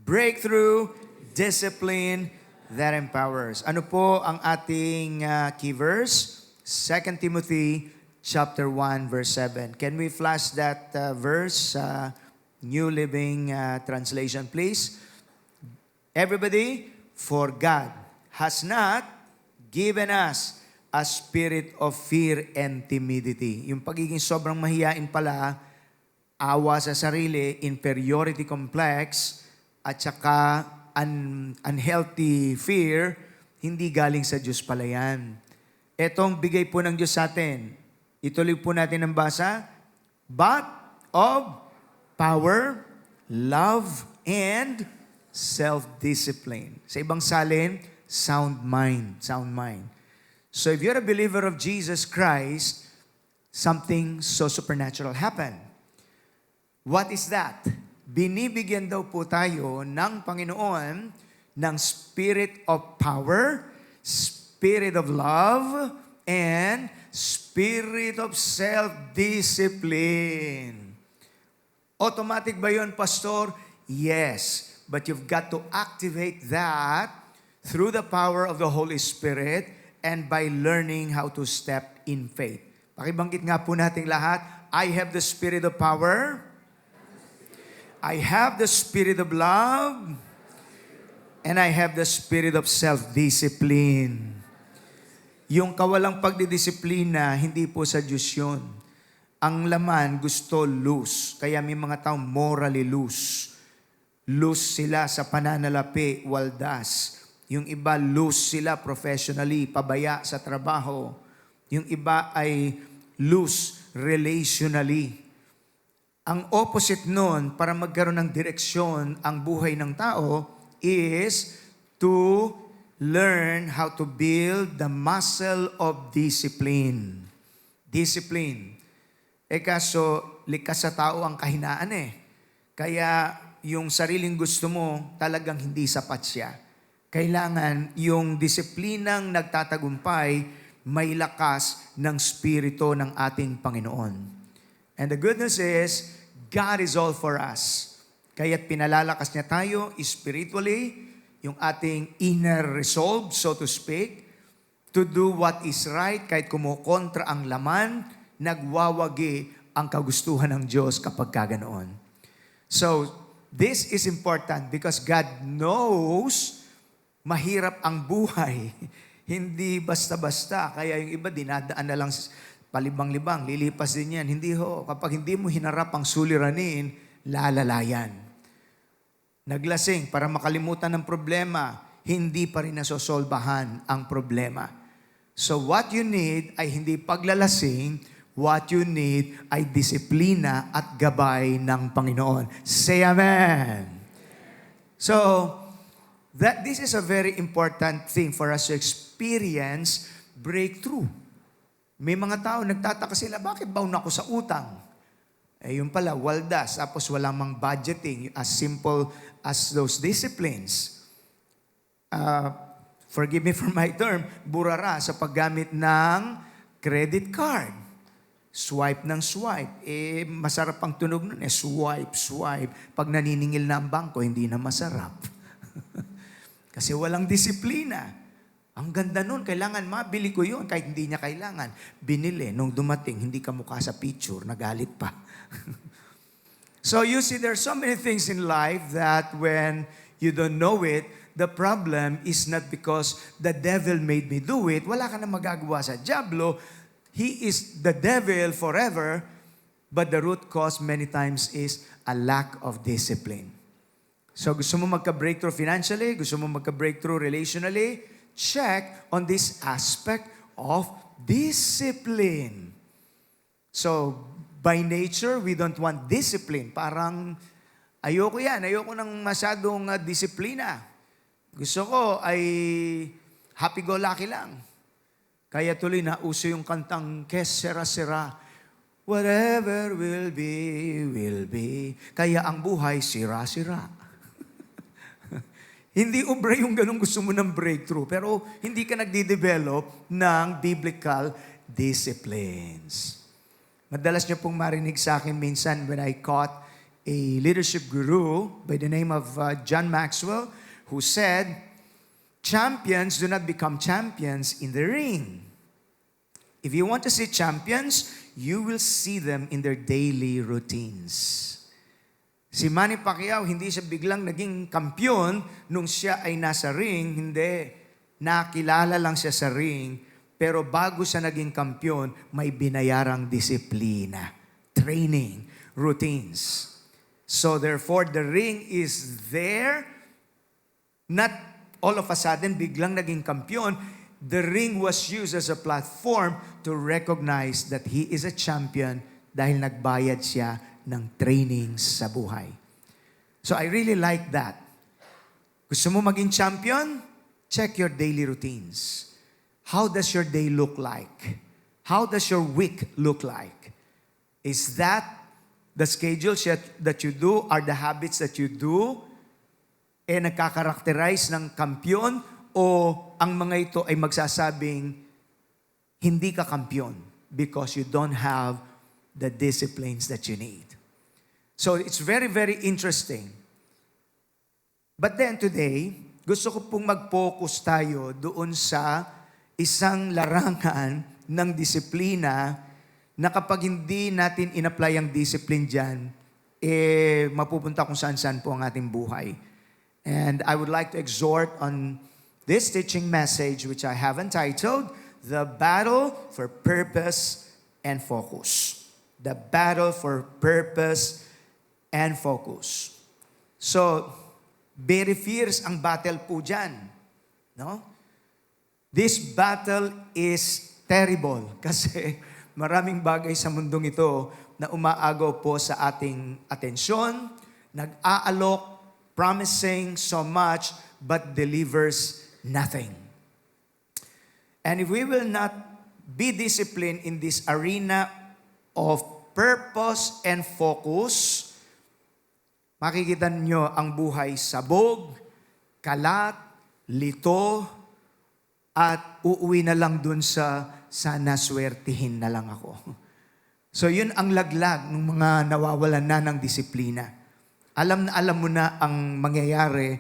breakthrough, discipline that empowers. Ano po ang ating key verse? 2 Timothy chapter 1, verse 7. Can we flash that verse? New Living Translation, please. Everybody, for God has not given us a spirit of fear and timidity. Yung pagiging sobrang mahiyain pala, awa sa sarili, inferiority complex, at saka unhealthy fear, hindi galing sa Diyos pala yan. Etong bigay po ng Diyos sa atin. Ituloy po natin ang basa. But of power, love, and self-discipline. Sa ibang salin, sound mind. Sound mind. So if you're a believer of Jesus Christ, something so supernatural happened. What is that? Binibigyan daw po tayo ng Panginoon ng spirit of power, spirit of love, and spirit of self-discipline. Automatic ba yun, Pastor? Yes. But you've got to activate that through the power of the Holy Spirit and by learning how to step in faith. Pakibanggit nga po nating lahat, I have the spirit of power, I have the spirit of love, and I have the spirit of self-discipline. Yung kawalang pagdidisiplina, hindi po sa Diyos yun. Ang laman gusto loose. Kaya may mga taong morally loose. Loose sila sa pananalapi, waldas. Yung iba loose sila professionally, pabaya sa trabaho. Yung iba ay loose relationally. Ang opposite nun, para magkaroon ng direksyon ang buhay ng tao, is to learn how to build the muscle of discipline. Discipline. Kaso, likas sa tao ang kahinaan eh. Kaya, yung sariling gusto mo, talagang hindi sapat siya. Kailangan yung disiplinang nagtatagumpay, may lakas ng spirito ng ating Panginoon. And the good news is, God is all for us. Kaya't pinalalakas niya tayo spiritually, yung ating inner resolve, so to speak, to do what is right, kahit kumukontra ang laman, nagwawagi ang kagustuhan ng Diyos kapag kaganoon. So, this is important because God knows mahirap ang buhay. Hindi basta-basta. Kaya yung iba dinadaan na lang palibang-libang, lilipas din yan. Hindi ho. Kapag hindi mo hinarap ang suliranin, lalalayan. Naglasing para makalimutan ng problema, hindi pa rin nasosolbahan ang problema. So what you need ay hindi paglalasing, what you need ay disiplina at gabay ng Panginoon. Say amen. So, this is a very important thing for us to experience breakthrough. May mga tao nagtataka sila, bakit baon ako sa utang? Yun pala, waldas, tapos walang mang budgeting, as simple as those disciplines. Forgive me for my term, burara sa paggamit ng credit card. Swipe ng swipe. Masarap ang tunog nun. Swipe, swipe. Pag naniningil na ang bangko, hindi na masarap. Kasi walang disiplina. Ang ganda nun, kailangan mabili ko yun. Kahit hindi niya kailangan. Binili, nung dumating, hindi ka mukha sa picture, nagalit pa. So you see, there's so many things in life that when you don't know it, the problem is not because the devil made me do it. Wala ka na magagawa sa diablo. He is the devil forever, but the root cause many times is a lack of discipline. So gusto mo magka-breakthrough financially, gusto mo magka-breakthrough relationally, check on this aspect of discipline. So, by nature, we don't want discipline. Parang, ayoko yan. Ayoko ng masyadong disiplina. Gusto ko ay happy-go-lucky lang. Kaya tuloy na uso yung kantang Kes Sera-Sera. Whatever will be. Kaya ang buhay, sira-sira. Hindi ubra yung ganun gusto mo ng breakthrough, pero hindi ka nagde-develop ng biblical disciplines. Madalas niyo pong marinig sa akin minsan when I caught a leadership guru by the name of John Maxwell, who said, champions do not become champions in the ring. If you want to see champions, you will see them in their daily routines. Si Manny Pacquiao, hindi siya biglang naging kampiyon nung siya ay nasa ring. Hindi. Nakilala lang siya sa ring. Pero bago siya naging kampiyon, may binayarang disiplina, training, routines. So therefore, the ring is there. Not all of a sudden, biglang naging kampiyon. The ring was used as a platform to recognize that he is a champion dahil nagbayad siya ng training sa buhay. So I really like that. Gusto mo maging champion? Check your daily routines. How does your day look like? How does your week look like? Is that the schedules that you do, are the habits that you do, nagkakarakterize ng kampiyon, o ang mga ito ay magsasabing hindi ka kampiyon because you don't have the disciplines that you need. So it's very, very interesting. But then today, gusto ko pong mag-focus tayo doon sa isang larangan ng disiplina na kapag hindi natin in-apply ang discipline dyan, mapupunta kung saan-saan po ang ating buhay. And I would like to exhort on this teaching message, which I have entitled, The Battle for Purpose and Focus. The Battle for Purpose and Focus. So, very fierce ang battle po dyan. No? This battle is terrible kasi maraming bagay sa mundong ito na umaagaw po sa ating atensyon, nag-aalok, promising so much, but delivers nothing. And if we will not be disciplined in this arena of purpose and focus, makikita nyo ang buhay sabog, kalat, lito, at uuwi na lang dun sa sana swertihin na lang ako. So yun ang laglag ng mga nawawalan na ng disiplina. Alam na alam mo na ang mangyayari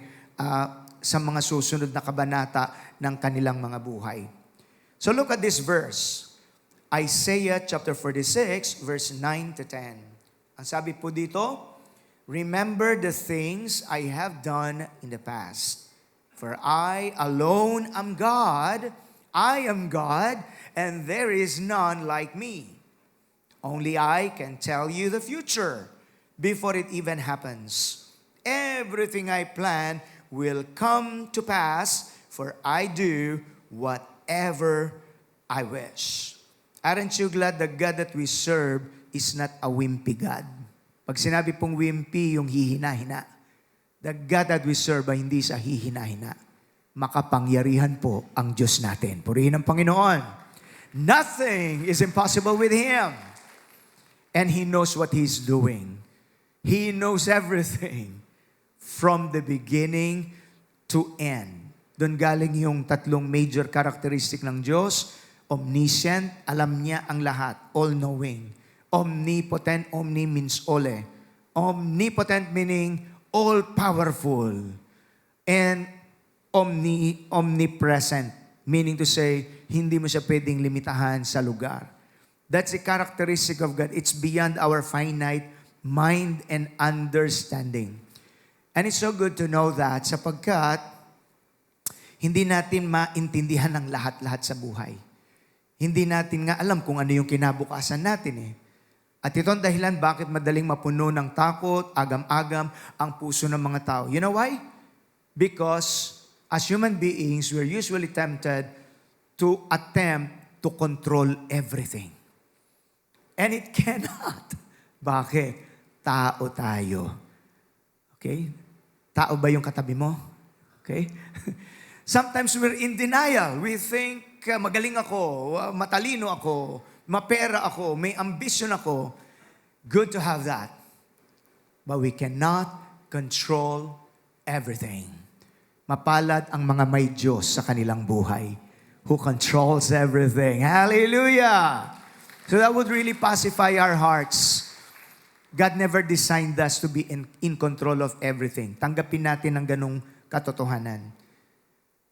sa mga susunod na kabanata ng kanilang mga buhay. So look at this verse. Isaiah chapter 46, verse 9 to 10. Ang sabi po dito, remember the things I have done in the past. For I alone am God, I am God, and there is none like me. Only I can tell you the future before it even happens. Everything I plan will come to pass, for I do whatever I wish. Aren't you glad the God that we serve is not a wimpy God? Pag sinabi pong wimpy, yung hihina-hina. The God that we serve ay hindi sa hihina-hina. Makapangyarihan po ang Diyos natin. Purihin ang Panginoon. Nothing is impossible with Him. And He knows what He's doing. He knows everything from the beginning to end. Doon galing yung tatlong major characteristic ng Diyos. Omniscient, alam niya ang lahat. All-knowing. Omnipotent, omni means ole. Omnipotent meaning all-powerful. And omnipresent, meaning to say, hindi mo siya pwedeng limitahan sa lugar. That's the characteristic of God. It's beyond our finite mind and understanding. And it's so good to know that sapagkat hindi natin maintindihan ang lahat-lahat sa buhay. Hindi natin nga alam kung ano yung kinabukasan natin eh. At ito ang dahilan bakit madaling mapuno ng takot, agam-agam ang puso ng mga tao. You know why? Because as human beings, we're usually tempted to attempt to control everything. And it cannot. Bakit? Tao tayo. Okay? Tao ba yung katabi mo? Okay? Sometimes we're in denial. We think, magaling ako, matalino ako, mapera ako, may ambition ako. Good to have that. But we cannot control everything. Mapalad ang mga may Diyos sa kanilang buhay who controls everything. Hallelujah! So that would really pacify our hearts. God never designed us to be in control of everything. Tanggapin natin ang ganong katotohanan.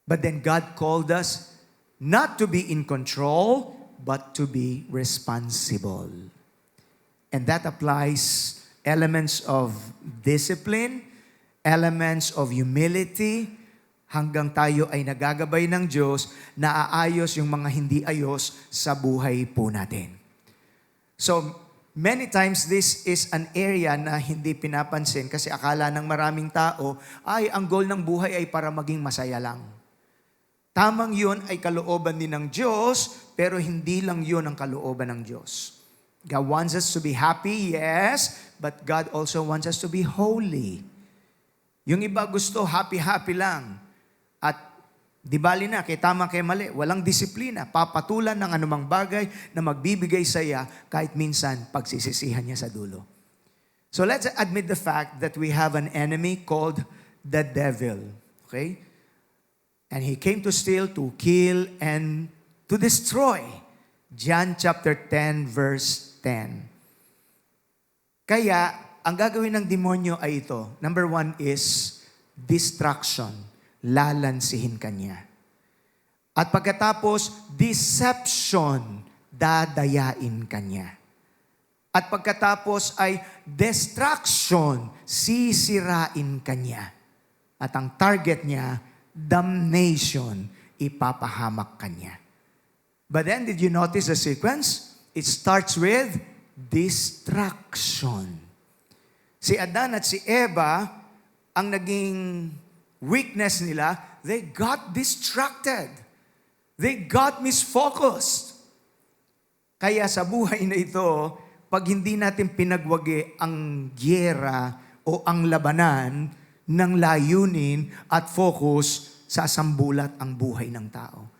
But then God called us not to be in control, but to be responsible. And that applies elements of discipline, elements of humility, hanggang tayo ay nagagabay ng Diyos na aayos yung mga hindi ayos sa buhay po natin. So, many times this is an area na hindi pinapansin kasi akala ng maraming tao, ay ang goal ng buhay ay para maging masaya lang. Tamang yun ay kalooban din ng Diyos, pero hindi lang yun ang kalooban ng Diyos. God wants us to be happy, yes, but God also wants us to be holy. Yung iba gusto happy-happy lang. At di bali na, kay tama kay mali, walang disiplina, papatulan ng anumang bagay na magbibigay saya kahit minsan pagsisisihan niya sa dulo. So let's admit the fact that we have an enemy called the devil. Okay? And he came to steal, to kill, and to destroy. John chapter 10 verse 10. Kaya, ang gagawin ng demonyo ay ito. Number 1 is distraction. Lalansihin ka niya. At pagkatapos, deception, dadayain ka niya. At pagkatapos ay distraction, sisirain ka niya. At ang target niya, damnation, ipapahamak ka niya. But then, did you notice the sequence? It starts with distraction. Si Adan at si Eva, ang naging weakness nila, they got distracted. They got misfocused. Kaya sa buhay na ito, pag hindi natin pinagwagi ang gyera o ang labanan ng layunin at focus, sasambulat ang buhay ng tao.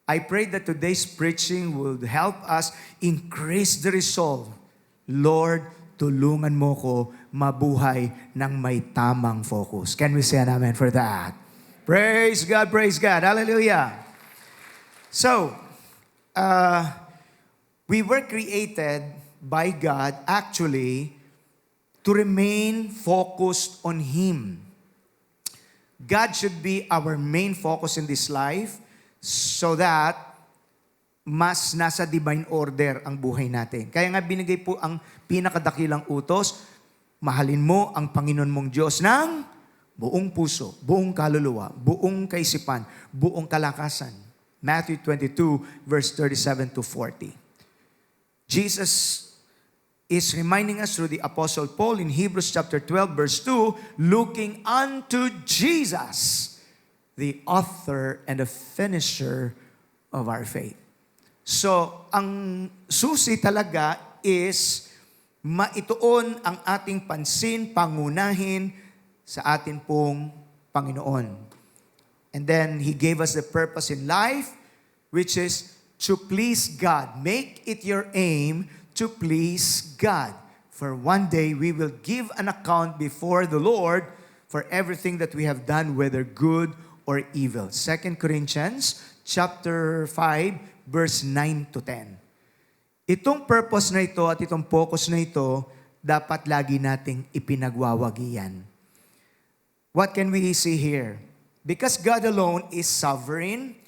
I pray that today's preaching will help us increase the resolve. Lord, tulungan mo ko mabuhay ng may tamang focus. Can we say an amen for that? Praise God, praise God. Hallelujah. So, we were created by God actually to remain focused on Him. God should be our main focus in this life so that mas nasa divine order ang buhay natin. Kaya nga binigay po ang pinakadakilang utos, mahalin mo ang Panginoon mong Diyos ng buong puso, buong kaluluwa, buong kaisipan, buong kalakasan. Matthew 22, verse 37 to 40. Jesus is reminding us through the Apostle Paul in Hebrews chapter 12, verse 2, looking unto Jesus, the author and the finisher of our faith. So, ang susi talaga is maituon ang ating pansin, pangunahin sa atin pong Panginoon. And then, He gave us the purpose in life, which is to please God. Make it your aim to please God. For one day, we will give an account before the Lord for everything that we have done, whether good or evil. 2 Corinthians chapter 5, verse 9 to 10. Itong purpose na ito at itong focus na ito, dapat lagi nating ipinagwawagian. What can we see here? Because God alone is sovereign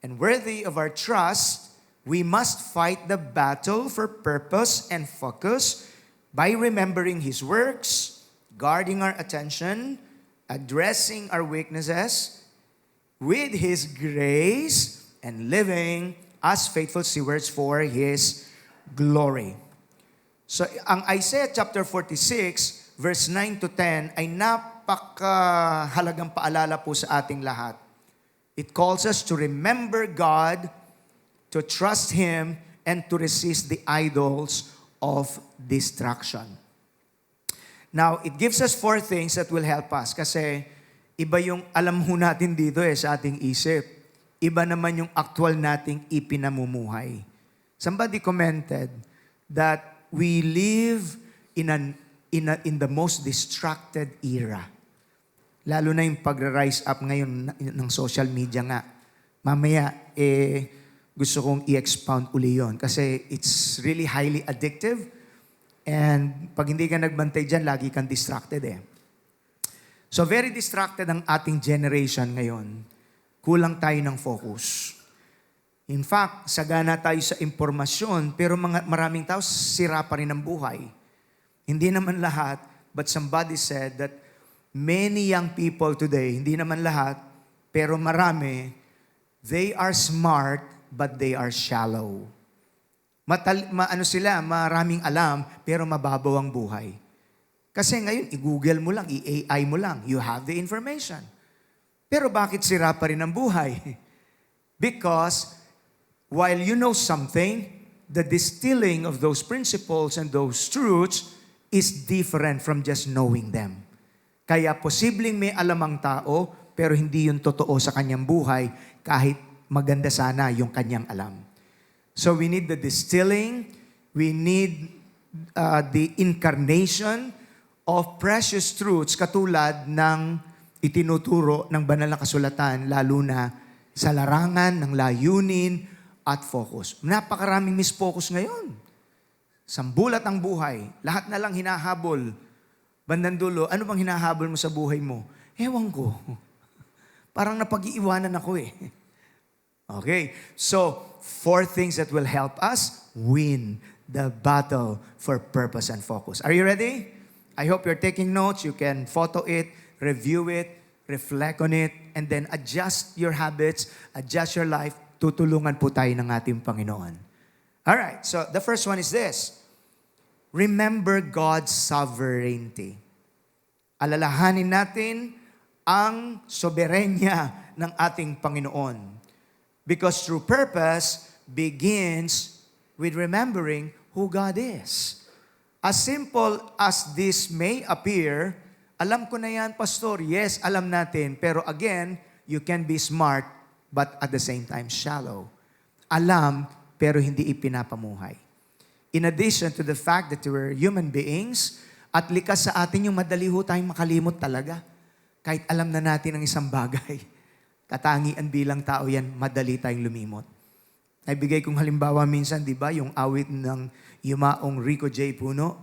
and worthy of our trust, we must fight the battle for purpose and focus by remembering His works, guarding our attention, addressing our weaknesses with His grace, and living as faithful stewards for His glory. So, ang Isaiah chapter 46, verse 9 to 10 ay napakahalagang paalala po sa ating lahat. It calls us to remember God, to trust Him, and to resist the idols of distraction. Now, it gives us 4 things that will help us kasi iba yung alam ho natin dito sa ating isip. Iba naman yung actual nating ipinamumuhay. Somebody commented that we live in the most distracted era. Lalo na yung pag-rise up ngayon ng social media nga. Mamaya, gusto kong i-expound uli yun. Kasi it's really highly addictive. And pag hindi ka nagbantay dyan, lagi kang distracted eh. So very distracted ang ating generation ngayon. Kulang tayo ng focus. In fact, sagana tayo sa impormasyon, pero maraming tao sira pa rin ang buhay. Hindi naman lahat, but somebody said that many young people today, hindi naman lahat, pero marami, they are smart, but they are shallow. Maraming alam, pero mababaw ang buhay. Kasi ngayon, i-Google mo lang, i-AI mo lang, you have the information. Pero bakit sira pa rin ang buhay? Because while you know something, the distilling of those principles and those truths is different from just knowing them. Kaya posibleng may alam ang tao, pero hindi yun totoo sa kanyang buhay, kahit maganda sana yung kanyang alam. So we need the distilling, we need the incarnation of precious truths katulad ng itinuturo ng banal na kasulatan, lalo na sa larangan ng layunin at focus. Napakaraming misfocus ngayon. Sambulat ang buhay. Lahat na lang hinahabol. Bandang dulo, ano bang hinahabol mo sa buhay mo? Ewan ko. Parang napag-iiwanan ako eh. Okay, so 4 things that will help us win the battle for purpose and focus. Are you ready? I hope you're taking notes. You can photo it, review it, reflect on it, and then adjust your habits, adjust your life. Tutulungan po tayo ng ating Panginoon. All right, so the first one is this. Remember God's sovereignty. Alalahanin natin ang soberenya ng ating Panginoon. Because true purpose begins with remembering who God is. As simple as this may appear, alam ko na yan, Pastor. Yes, alam natin. Pero again, you can be smart, but at the same time, shallow. Alam, pero hindi ipinapamuhay. In addition to the fact that we're human beings, at likas sa atin yung madali ho tayong makalimot talaga. Kahit alam na natin ang isang bagay. Katangian bilang tao yan, madali tayong lumimot. Naibigay kong halimbawa minsan, di ba, yung awit ng yumaong Rico J. Puno.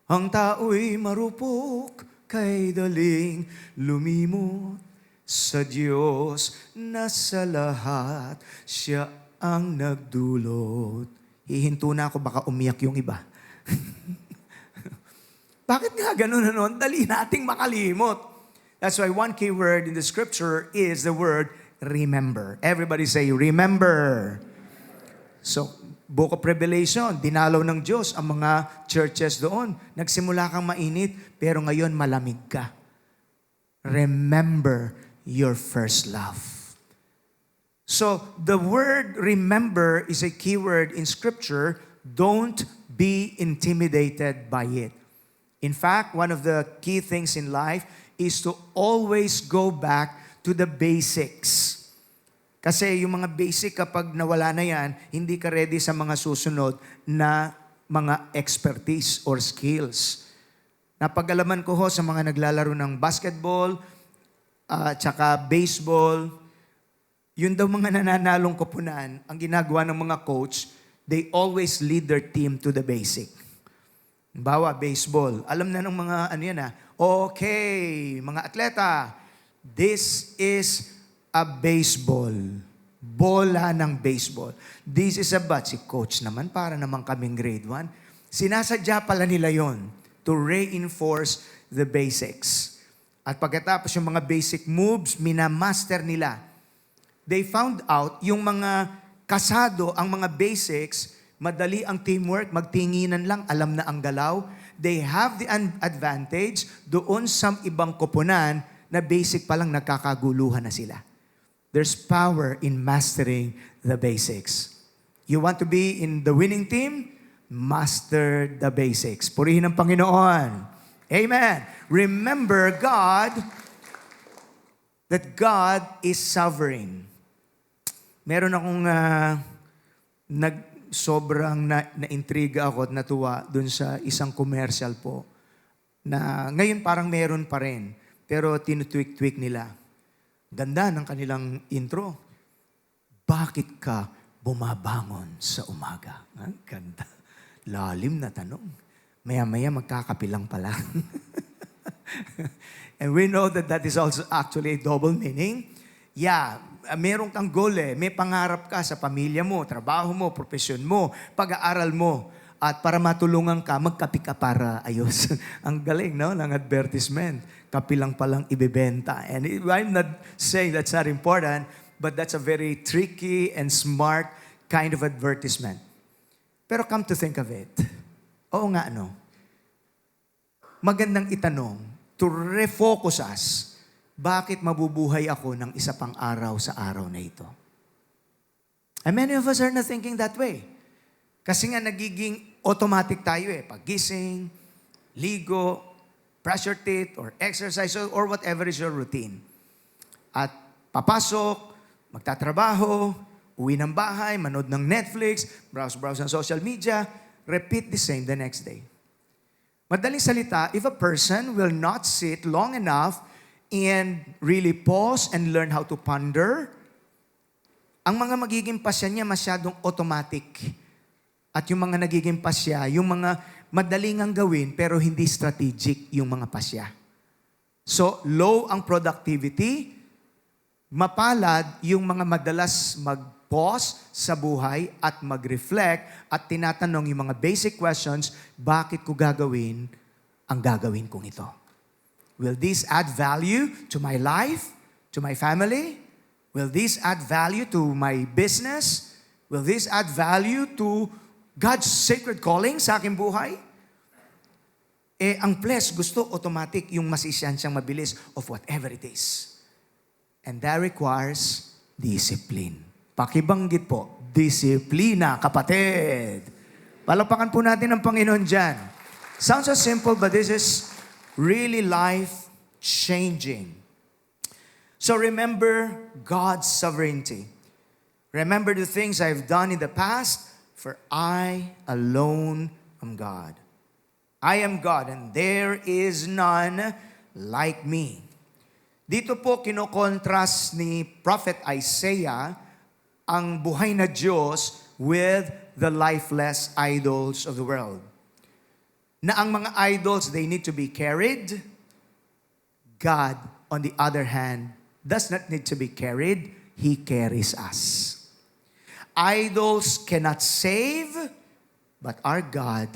Ang tao'y marupok, kay daling lumimot sa Diyos na sa lahat siya ang nagdulot. Hihinto na ako, baka umiyak yung iba. Bakit nga ganun ano? Dali nating makalimot. That's why one key word in the scripture is the word remember. Everybody say, remember. So, Book of Revelation, dinalaw ng Diyos ang mga churches doon. Nagsimula kang mainit, pero ngayon malamig ka. Remember your first love. So, the word remember is a key word in Scripture. Don't be intimidated by it. In fact, one of the key things in life is to always go back to the basics. Kasi yung mga basic, kapag nawala na yan, hindi ka ready sa mga susunod na mga expertise or skills. Napag-alaman ko ho sa mga naglalaro ng basketball, tsaka baseball, yun daw mga nananalong koponan, ang ginagawa ng mga coach, they always lead their team to the basic. Bawa, baseball. Alam na ng mga okay, mga atleta, this is a baseball. Bola ng baseball. This is a bat. Si coach naman, para naman kaming grade 1. Sinasadya pala nila yon to reinforce the basics. At pagkatapos yung mga basic moves, minamaster nila. They found out yung mga kasado, ang mga basics, madali ang teamwork, magtinginan lang, alam na ang galaw. They have the advantage doon sa ibang koponan na basic pa lang nagkakaguluhan na sila. There's power in mastering the basics. You want to be in the winning team? Master the basics. Purihin ang Panginoon. Amen. Remember God, that God is sovereign. Meron akong sobrang na-intriga ako at natuwa dun sa isang commercial po na ngayon parang meron pa rin, pero tinutwik-twik nila. Ganda ng kanilang intro. Bakit ka bumabangon sa umaga? Ganda. Lalim na tanong. maya-maya magkakapilang pala. And we know that that is also actually a double meaning. Yeah, meron kang goal may pangarap ka sa pamilya mo, trabaho mo, profesyon mo, pag-aaral mo. At para matulungan ka, magkapi ka para ayos. Ang galing, no? Ng advertisement. Kapi lang palang ibebenta. And I'm not saying that's not important, but that's a very tricky and smart kind of advertisement. Pero come to think of it, oo nga, no? Magandang itanong to refocus us, bakit mabubuhay ako ng isa pang araw sa araw na ito? And many of us are not thinking that way. Kasi nga nagiging automatic tayo paggising, ligo, brush your teeth, or exercise, or whatever is your routine. At papasok, magtatrabaho, uwi ng bahay, manood ng Netflix, browse ng social media, repeat the same the next day. Madaling salita, if a person will not sit long enough and really pause and learn how to ponder, ang mga magiging pasya niya masyadong automatic. At yung mga nagiging pasya, yung mga madaling ang gawin pero hindi strategic yung mga pasya. So, low ang productivity, mapalad yung mga madalas mag-pause sa buhay at mag-reflect at tinatanong yung mga basic questions, bakit ko gagawin ang gagawin kong ito? Will this add value to my life, to my family? Will this add value to my business? Will this add value to God's sacred calling sa aking buhay? Ang flesh gusto automatic yung masisiyan siyang mabilis of whatever it is. And that requires discipline. Pakibanggit po, disiplina, kapatid. Palakpakan po natin ang Panginoon dyan. Sounds so simple, but this is really life-changing. So remember God's sovereignty. Remember the things I've done in the past, for I alone am God. I am God, and there is none like me. Dito po kinokontrast ni Prophet Isaiah ang buhay na Diyos with the lifeless idols of the world. Na ang mga idols, they need to be carried. God, on the other hand, does not need to be carried. He carries us. Idols cannot save, but our God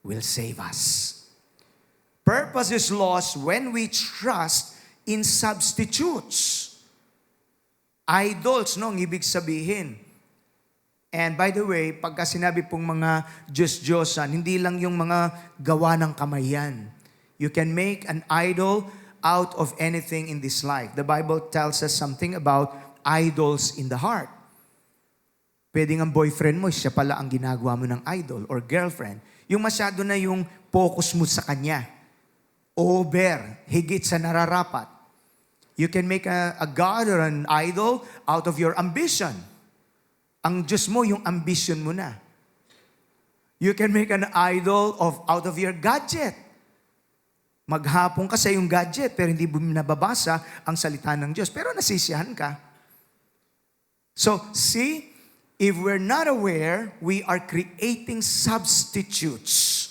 will save us. Purpose is lost when we trust in substitutes. Idols, no, ang ibig sabihin. And by the way, pagka sinabi pong mga Diyos-Diyosan, hindi lang yung mga gawa ng kamay yan. You can make an idol out of anything in this life. The Bible tells us something about idols in the heart. Pwede nga boyfriend mo, siya pala ang ginagawa mo ng idol or girlfriend. Yung masyado na yung focus mo sa kanya. Over, higit sa nararapat. You can make a god or an idol out of your ambition. Ang Diyos mo, yung ambition mo na. You can make an idol out of your gadget. Maghapon ka sa yung gadget, pero hindi mo nababasa ang salita ng Diyos. Pero nasisiyahan ka. So, see, if we're not aware, we are creating substitutes.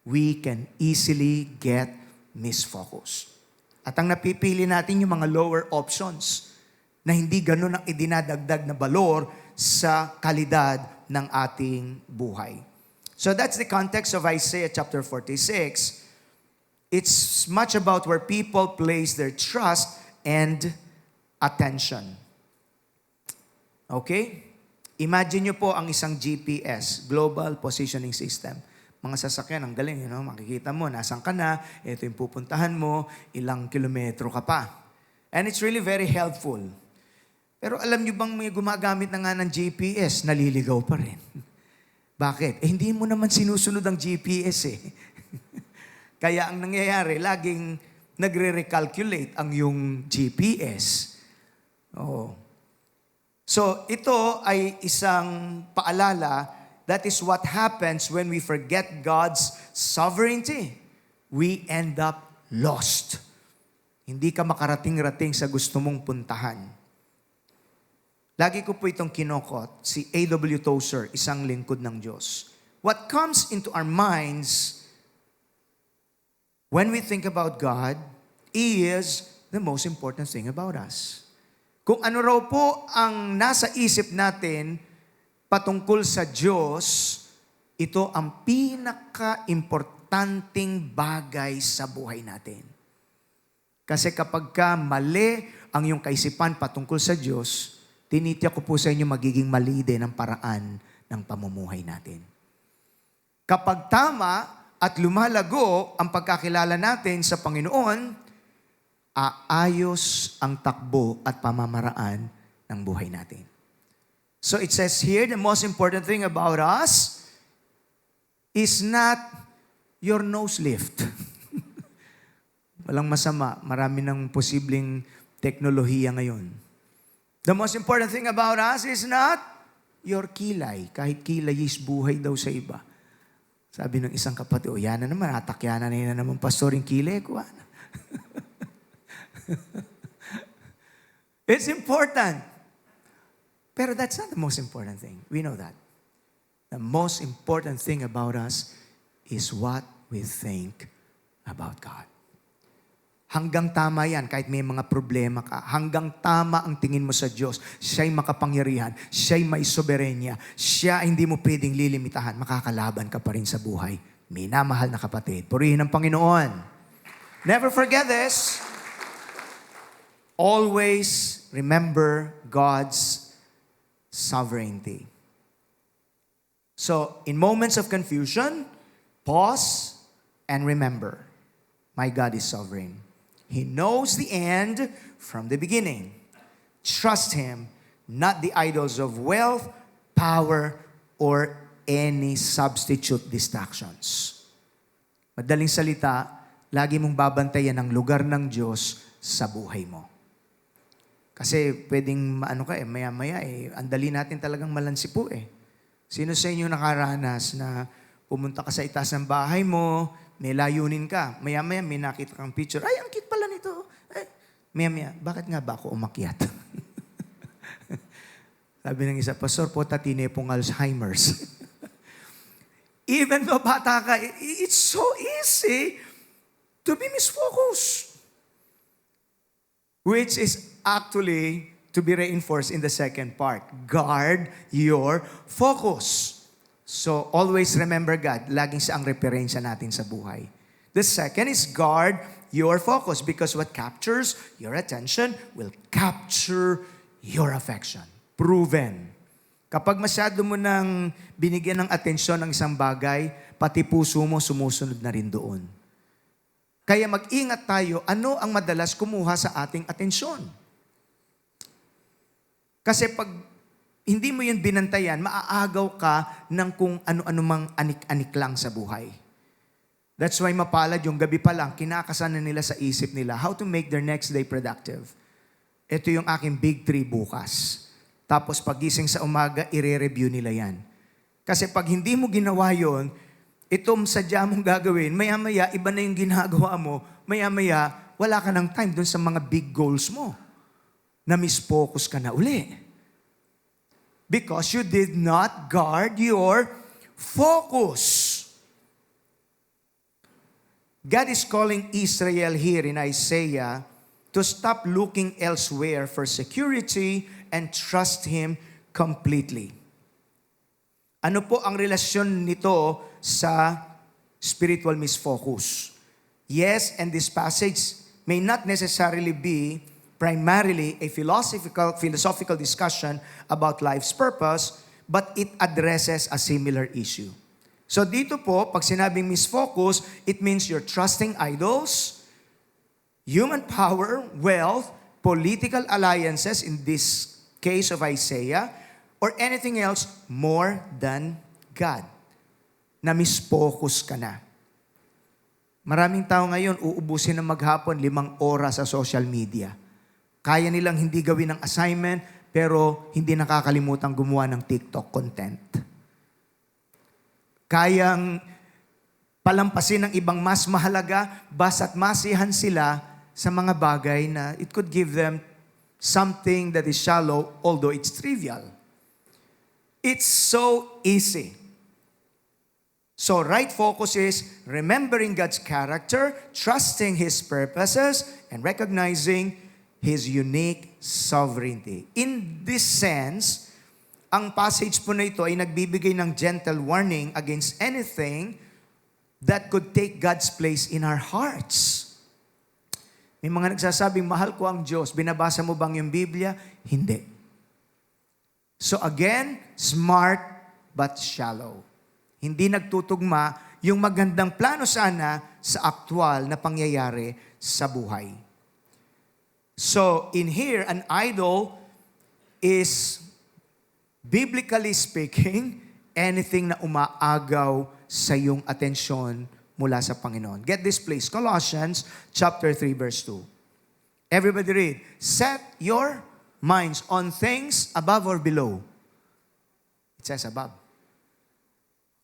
We can easily get misfocused. At ang napipili natin yung mga lower options na hindi ganun ang idinadagdag na balor sa kalidad ng ating buhay. So that's the context of Isaiah chapter 46. It's much about where people place their trust and attention. Okay? Imagine nyo po ang isang GPS, Global Positioning System. Mga sasakyan, ang galing, makikita mo, nasan ka na, ito yung pupuntahan mo, ilang kilometro ka pa. And it's really very helpful. Pero alam nyo bang may gumagamit na nga ng GPS, naliligaw pa rin. Bakit? Hindi mo naman sinusunod ang GPS Kaya ang nangyayari, laging nagre-recalculate ang yung GPS. So, ito ay isang paalala. That is what happens when we forget God's sovereignty. We end up lost. Hindi ka makarating-rating sa gusto mong puntahan. Lagi ko po itong kinokot, si A.W. Tozer, isang lingkod ng Diyos. What comes into our minds when we think about God, He is the most important thing about us. Kung ano raw po ang nasa isip natin patungkol sa Diyos, ito ang pinaka-importanting bagay sa buhay natin. Kasi kapag mali ang iyong kaisipan patungkol sa Diyos, tinitiyak ko po sa inyo magiging mali din ang paraan ng pamumuhay natin. Kapag tama at lumalago ang pagkakilala natin sa Panginoon, aayos ang takbo at pamamaraan ng buhay natin. So it says here, the most important thing about us is not your nose lift. Walang masama. Marami ng posibleng teknolohiya ngayon. The most important thing about us is not your kilay. Kahit kilay is buhay daw sa iba. Sabi ng isang kapatid, yan na naman, atakyanan na naman, pastor, yung kilay ko. It's important. Pero that's not the most important thing. We know that. The most important thing about us is what we think about God. Hanggang tama yan, kahit may mga problema ka. Hanggang tama ang tingin mo sa Diyos. Siya'y makapangyarihan. Siya'y may soberenya. Siya ay hindi mo pwedeng lilimitahan. Makakalaban ka pa rin sa buhay. Minamahal na kapatid. Purihin ang Panginoon. Never forget this. Always remember God's sovereignty. So, in moments of confusion, pause and remember, my God is sovereign. He knows the end from the beginning. Trust Him, not the idols of wealth, power, or any substitute distractions. Madaling salita, lagi mong babantayan ang lugar ng Diyos sa buhay mo. Kasi pwedeng maya-maya andali natin talagang malansipo eh. Sino sa inyo nakaranas na pumunta ka sa itaas ng bahay mo, may layunin ka, maya-maya may nakita kang picture, ay, ang cute pala nito. Maya-maya, bakit nga ba ako umakyat? Sabi ng isa, Pastor, po tatine pong Alzheimer's. Even though bata ka, it's so easy to be misfocused. Which is actually to be reinforced in the second part. Guard your focus. So, always remember God. Laging siya ang referensya natin sa buhay. The second is guard your focus because what captures your attention will capture your affection. Proven. Kapag masyado mo nang binigyan ng atensyon ng isang bagay, pati puso mo sumusunod na rin doon. Kaya mag-ingat tayo, ano ang madalas kumuha sa ating atensyon? Kasi pag hindi mo yun binantayan, maaagaw ka ng kung ano-ano mang anik-anik lang sa buhay. That's why mapalad yung gabi pa lang, kinakasan na nila sa isip nila how to make their next day productive. Ito yung aking big 3 bukas. Tapos pagising sa umaga, i-review nila yan. Kasi pag hindi mo ginawa yon, itong sadya mong gagawin, maya-maya, iba na yung ginagawa mo, maya-maya, wala ka ng time dun sa mga big goals mo. Na-misfocus ka na uli. Because you did not guard your focus. God is calling Israel here in Isaiah to stop looking elsewhere for security and trust Him completely. Ano po ang relasyon nito sa spiritual misfocus? Yes, and this passage may not necessarily be primarily a philosophical discussion about life's purpose, but it addresses a similar issue. So dito po, pag sinabing misfocus, it means you're trusting idols, human power, wealth, political alliances, in this case of Isaiah, or anything else more than God. Na misfocus ka na. Maraming tao ngayon, uubusin ng maghapon 5 oras sa social media. Kaya nilang hindi gawin ng assignment, pero hindi nakakalimutang gumawa ng TikTok content. Kayang palampasin ng ibang mas mahalaga, basta't masihan sila sa mga bagay na it could give them something that is shallow, although it's trivial. It's so easy. So right focus is remembering God's character, trusting His purposes, and recognizing His unique sovereignty. In this sense, ang passage po na ito ay nagbibigay ng gentle warning against anything that could take God's place in our hearts. May mga nagsasabing, mahal ko ang Diyos. Binabasa mo bang yung Biblia? Hindi. So again, smart but shallow. Hindi nagtutugma yung magandang plano sana sa aktual na pangyayari sa buhay. So, in here, an idol is, biblically speaking, anything na umaagaw sa iyong atensyon mula sa Panginoon. Get this please, Colossians chapter 3, verse 2. Everybody read, set your minds on things above or below. It says above.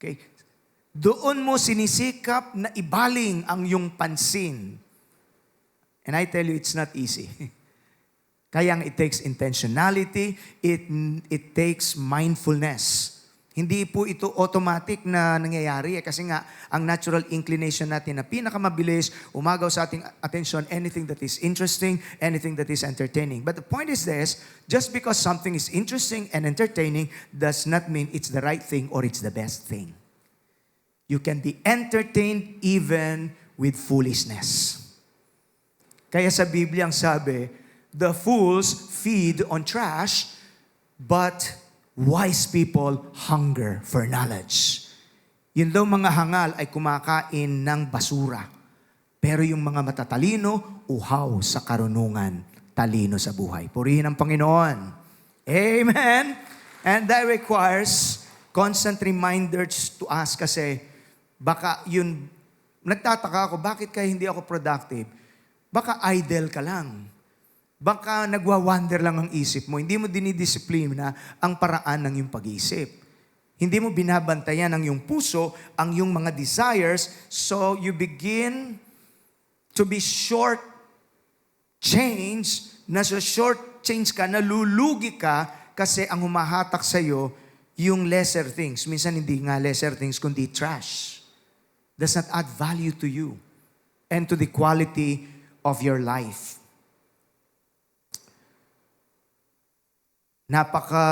Okay? Doon mo sinisikap na ibaling ang iyong pansin. And I tell you, it's not easy. Kaya it takes intentionality, it takes mindfulness. Hindi po ito automatic na nangyayari kasi nga ang natural inclination natin na pinakamabilis, umagaw sa ating attention, anything that is interesting, anything that is entertaining. But the point is this, just because something is interesting and entertaining does not mean it's the right thing or it's the best thing. You can be entertained even with foolishness. Kaya sa Biblia ang sabi, the fools feed on trash, but wise people hunger for knowledge. Yun daw mga hangal ay kumakain ng basura. Pero yung mga matatalino, uhaw sa karunungan, talino sa buhay. Purihin ang Panginoon. Amen? And that requires constant reminders to us kasi baka yun, nagtataka ako, bakit kaya hindi ako productive? Baka idle ka lang. Baka nagwa-wander lang ang isip mo. Hindi mo dinidisiplina ang paraan ng iyong pag-iisip. Hindi mo binabantayan ang iyong puso, ang iyong mga desires, so you begin to be short change, nasa short change ka, nalulugi ka kasi ang humahatak sa iyo yung lesser things. Minsan hindi nga lesser things, kundi trash. Does not add value to you and to the quality of your life. Napaka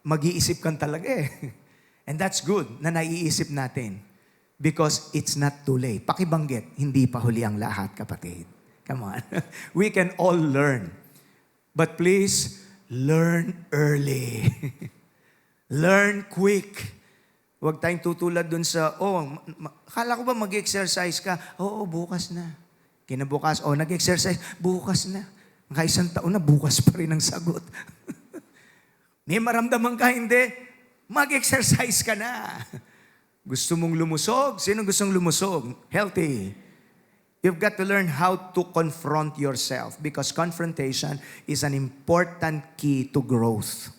mag-iisip kang talaga eh. And that's good na naiisip natin because it's not too late. Pakibanggit, hindi pa huli ang lahat, kapatid. Come on. We can all learn. But please, learn early. Learn quick. Huwag tayong tutulad dun sa, akala ko ba mag-exercise ka? Oo, bukas na. Kinabukas, nag-exercise, bukas na. Isang taon na, bukas pa rin ang sagot. May maramdaman ka, hindi, mag-exercise ka na. Gusto mong lumusog? Sino gustong lumusog? Healthy. You've got to learn how to confront yourself because confrontation is an important key to growth.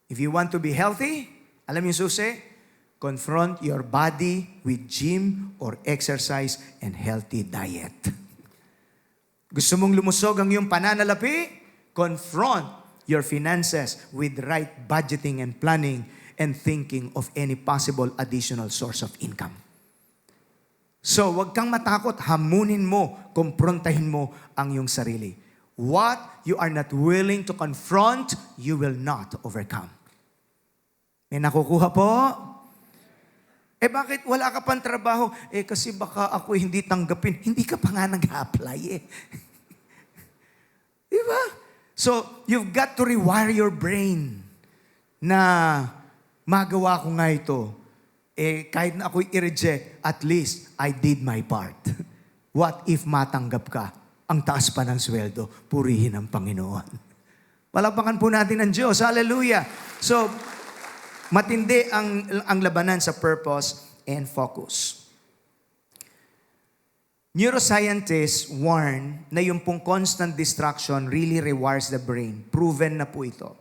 If you want to be healthy, alam yung susi? Confront your body with gym or exercise and healthy diet. Gusto mong lumusog ang iyong pananalapi? Confront your finances with right budgeting and planning and thinking of any possible additional source of income. So, wag kang matakot, hamunin mo, kumprontahin mo ang iyong sarili. What you are not willing to confront, you will not overcome. May nakukuha po? Bakit wala ka pang trabaho? Kasi baka ako hindi tanggapin. Hindi ka pa nga nag-apply Diba? So, you've got to rewire your brain na magawa ko nga ito. Kahit na ako'y i-reject, at least I did my part. What if matanggap ka? Ang taas pa ng sweldo, purihin ang Panginoon. Palakpakan po natin ang Diyos. Hallelujah! So, matindi ang labanan sa purpose and focus. Neuroscientists warn na yung pong constant distraction really rewires the brain. Proven na po ito.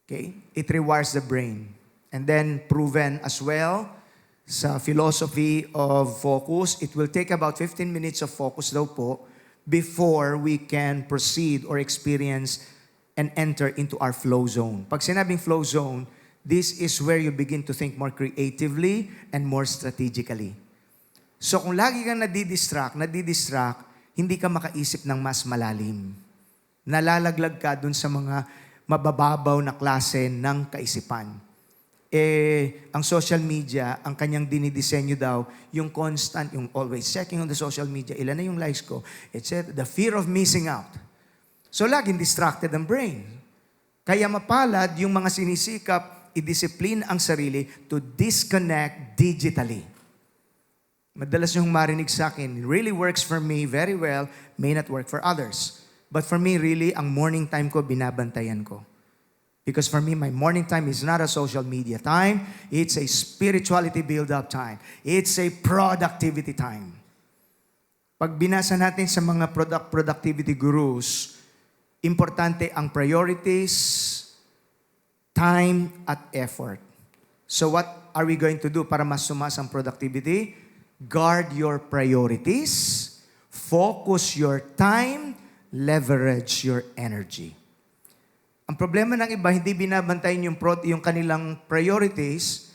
Okay? It rewires the brain. And then proven as well sa philosophy of focus, it will take about 15 minutes of focus daw po before we can proceed or experience and enter into our flow zone. Pag sinabing flow zone, This is where you begin to think more creatively and more strategically. So kung lagi kang nadidistract, hindi ka makaisip ng mas malalim. Nalalaglag ka dun sa mga mabababaw na klase ng kaisipan. Ang social media, ang kanyang dinidisenyo daw, yung constant, yung always checking on the social media, ilan na yung likes ko, etc. The fear of missing out. So laging distracted ang brain. Kaya mapalad yung mga sinisikap, i-discipline ang sarili to disconnect digitally. Madalas yung marinig sa akin, really works for me very well, may not work for others. But for me, really, ang morning time ko, binabantayan ko. Because for me, my morning time is not a social media time. It's a spirituality build-up time. It's a productivity time. Pag binasa natin sa mga productivity gurus, importante ang priorities, time, at effort. So what are we going to do para mas sumas ang productivity? Guard your priorities, focus your time, leverage your energy. Ang problema ng iba, hindi binabantayan yung kanilang priorities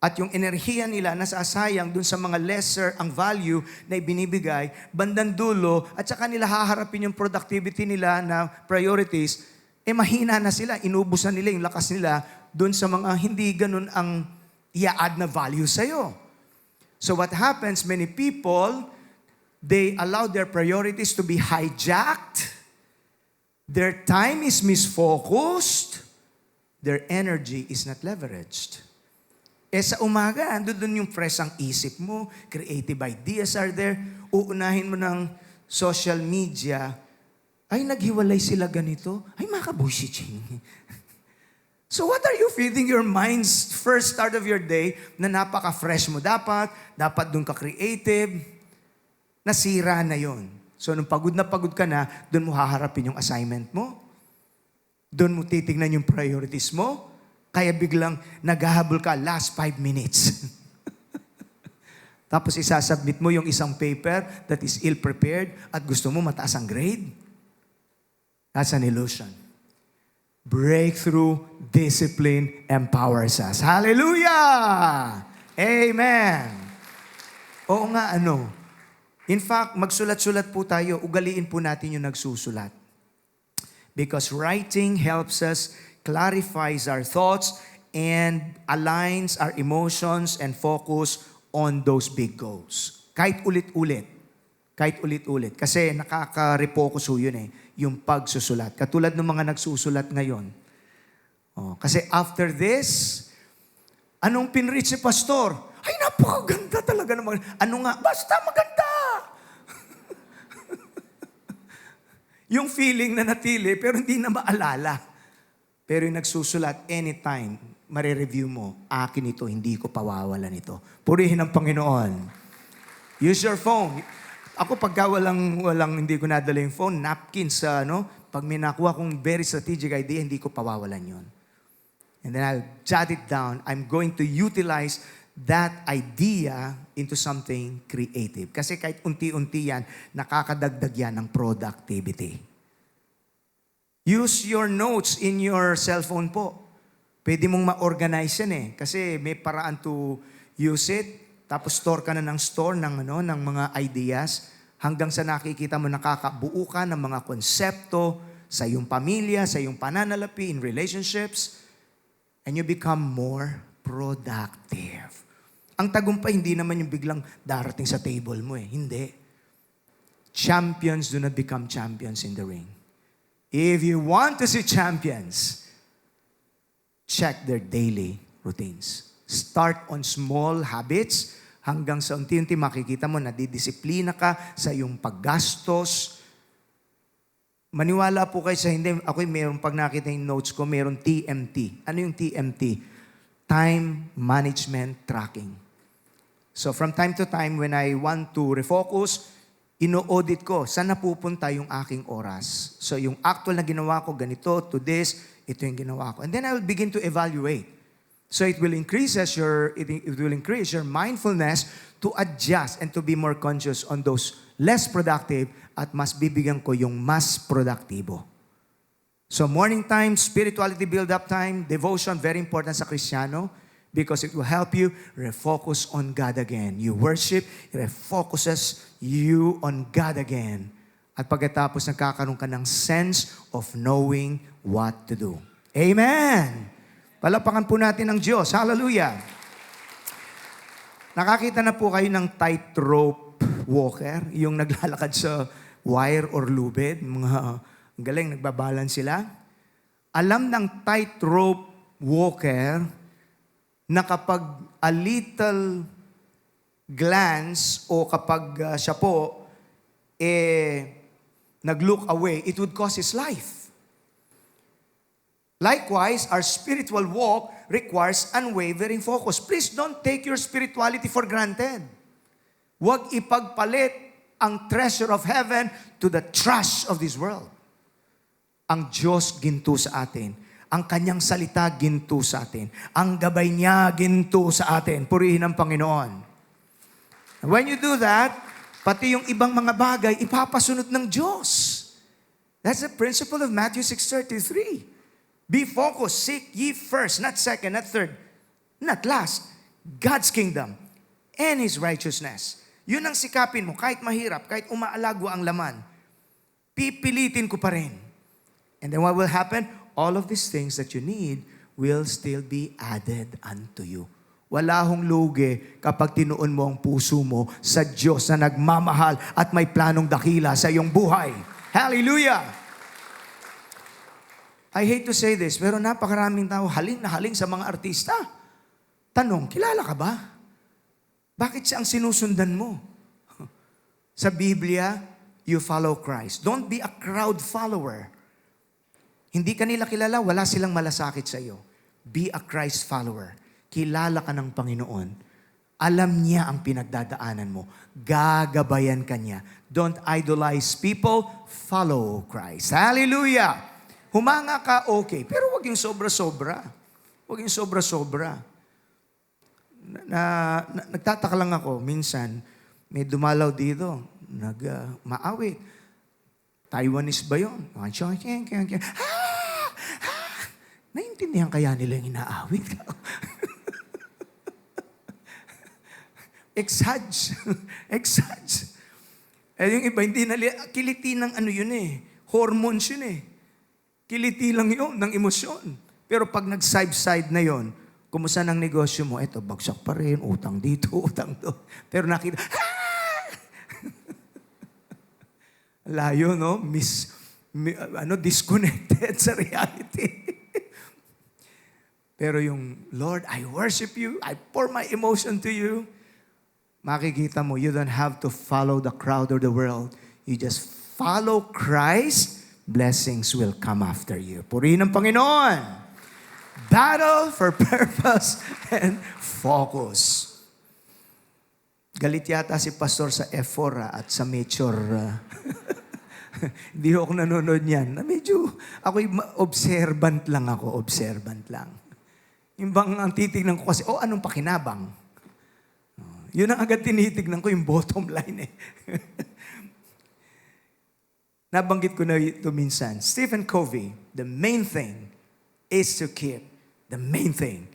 at yung enerhiya nila nasasayang dun sa mga lesser ang value na ibinibigay, bandang dulo, at saka nila haharapin yung productivity nila na priorities, mahina na sila, inubos na nila yung lakas nila dun sa mga hindi ganun ang i-add na value sa'yo. So what happens, many people, they allow their priorities to be hijacked. Their time is misfocused. Their energy is not leveraged. Sa umaga, andun yung fresh ang isip mo, creative ideas are there, uunahin mo ng social media, ay naghiwalay sila ganito, ay makabullshitting. So what are you feeding your mind's first start of your day na napaka-fresh mo dapat dun ka creative, nasira na yon. So, nung pagod ka na, doon mo haharapin yung assignment mo. Doon mo titignan yung priorities mo. Kaya biglang naghahabol ka last 5 minutes. Tapos isasubmit mo yung isang paper that is ill-prepared at gusto mo mataas ang grade. That's an illusion. Breakthrough discipline empowers us. Hallelujah! Amen! Oo nga, In fact, magsulat-sulat po tayo, ugaliin po natin yung nagsusulat. Because writing helps us, clarifies our thoughts, and aligns our emotions and focus on those big goals. Kahit ulit-ulit. Kasi nakaka-refocus yun yung pagsusulat. Katulad ng mga nagsusulat ngayon. Kasi after this, anong pinreach si pastor? Ay, napakaganda talaga naman. Ano nga? Basta maganda! Yung feeling na natili, pero hindi na maalala. Pero yung nagsusulat, anytime, marireview mo, akin ito, hindi ko pawawalan ito. Purihin ang Panginoon. Use your phone. Ako, pagka walang hindi ko nadala yung phone, napkin sa, pag may nakuha kong very strategic idea, hindi ko pawawalan yon. And then I'll jot it down. I'm going to utilize that idea into something creative. Kasi kahit unti-unti yan, nakakadagdag yan ng productivity. Use your notes in your cellphone po. Pwede mong ma-organize yan Kasi may paraan to use it. Tapos store ka na ng ng mga ideas. Hanggang sa nakikita mo, nakakabuo ka ng mga konsepto sa iyong pamilya, sa iyong pananalapi, in relationships. And you become more productive. Ang tagumpay, hindi naman yung biglang darating sa table mo Hindi. Champions do not become champions in the ring. If you want to see champions, check their daily routines. Start on small habits hanggang sa unti-unti makikita mo na didisiplina ka sa iyong paggastos. Maniwala po kayo sa hindi. Ako mayroon pag nakita yung notes ko, mayroon TMT. Ano yung TMT? Time Management Tracking. So from time to time, when I want to refocus, ino-audit ko, saan napupunta yung aking oras? So yung actual na ginawa ko, ganito, to this, ito yung ginawa ko. And then I will begin to evaluate. So it will increase your mindfulness to adjust and to be more conscious on those less productive at mas bibigyan ko yung mas produktibo. So morning time, spirituality build-up time, devotion, very important sa Kristiyano because it will help you refocus on God again. You worship, it refocuses you on God again. At pagkatapos nagkakaroon ka ng sense of knowing what to do. Amen! Palapakan po natin ang Diyos. Hallelujah! Nakakita na po kayo ng tightrope walker, yung naglalakad sa wire or lubid, mga galing, nagbabalance sila. Alam ng tightrope walker na kapag a little glance o kapag siya po nag-look away, it would cost his life. Likewise, our spiritual walk requires unwavering focus. Please don't take your spirituality for granted. Huwag ipagpalit ang treasure of heaven to the trash of this world. Ang Diyos ginto sa atin. Ang Kanyang salita ginto sa atin. Ang gabay niya ginto sa atin. Purihin ang Panginoon. When you do that, pati yung ibang mga bagay, ipapasunod ng Diyos. That's the principle of Matthew 6:33. Be focused, seek ye first, not second, not third, not last, God's kingdom and His righteousness. Yun ang sikapin mo, kahit mahirap, kahit umaalagwa ang laman, pipilitin ko pa rin. And then what will happen? All of these things that you need will still be added unto you. Wala hong lugi kapag tinuon mo ang puso mo sa Diyos na nagmamahal at may planong dakila sa iyong buhay. Hallelujah! I hate to say this, pero napakaraming tao haling na haling sa mga artista. Tanong, kilala ka ba? Bakit siya ang sinusundan mo? Sa Biblia, you follow Christ. Don't be a crowd follower. Hindi ka nila kilala, wala silang malasakit sa iyo. Be a Christ follower. Kilala ka ng Panginoon. Alam niya ang pinagdadaanan mo. Gagabayan ka niya. Don't idolize people, follow Christ. Hallelujah! Humanga ka, okay. Pero huwag yung sobra-sobra. Huwag yung sobra-sobra. Nagtataka lang ako, minsan, may dumalaw dito, maawit. Taiwanese ba yun? Naintindihan kaya nila yung inaawit? Exage. Exage. Eh, yung iba, hindi kiliti ng ano yun eh. Hormones yun eh. Kiliti lang yun, ng emosyon. Pero pag nag-side na yun, kumusta ng negosyo mo? Eto, bagsak pa rin, utang dito, utang doon. Pero nakita, layo, no? Disconnected sa reality. Pero yung, Lord, I worship you, I pour my emotion to you, makikita mo, you don't have to follow the crowd or the world. You just follow Christ, blessings will come after you. Purihin ang Panginoon. Battle for purpose and focus. Galit yata si Pastor sa F4 at sa Mature. Hindi ako nanonood niyan. Medyo, ako'y observant lang ako. Observant lang. Yung bang ang titignan ko kasi, anong pakinabang? Yun ang agad tinitignan ko, yung bottom line eh. Nabanggit ko na ito minsan. Stephen Covey, the main thing is to keep the main thing.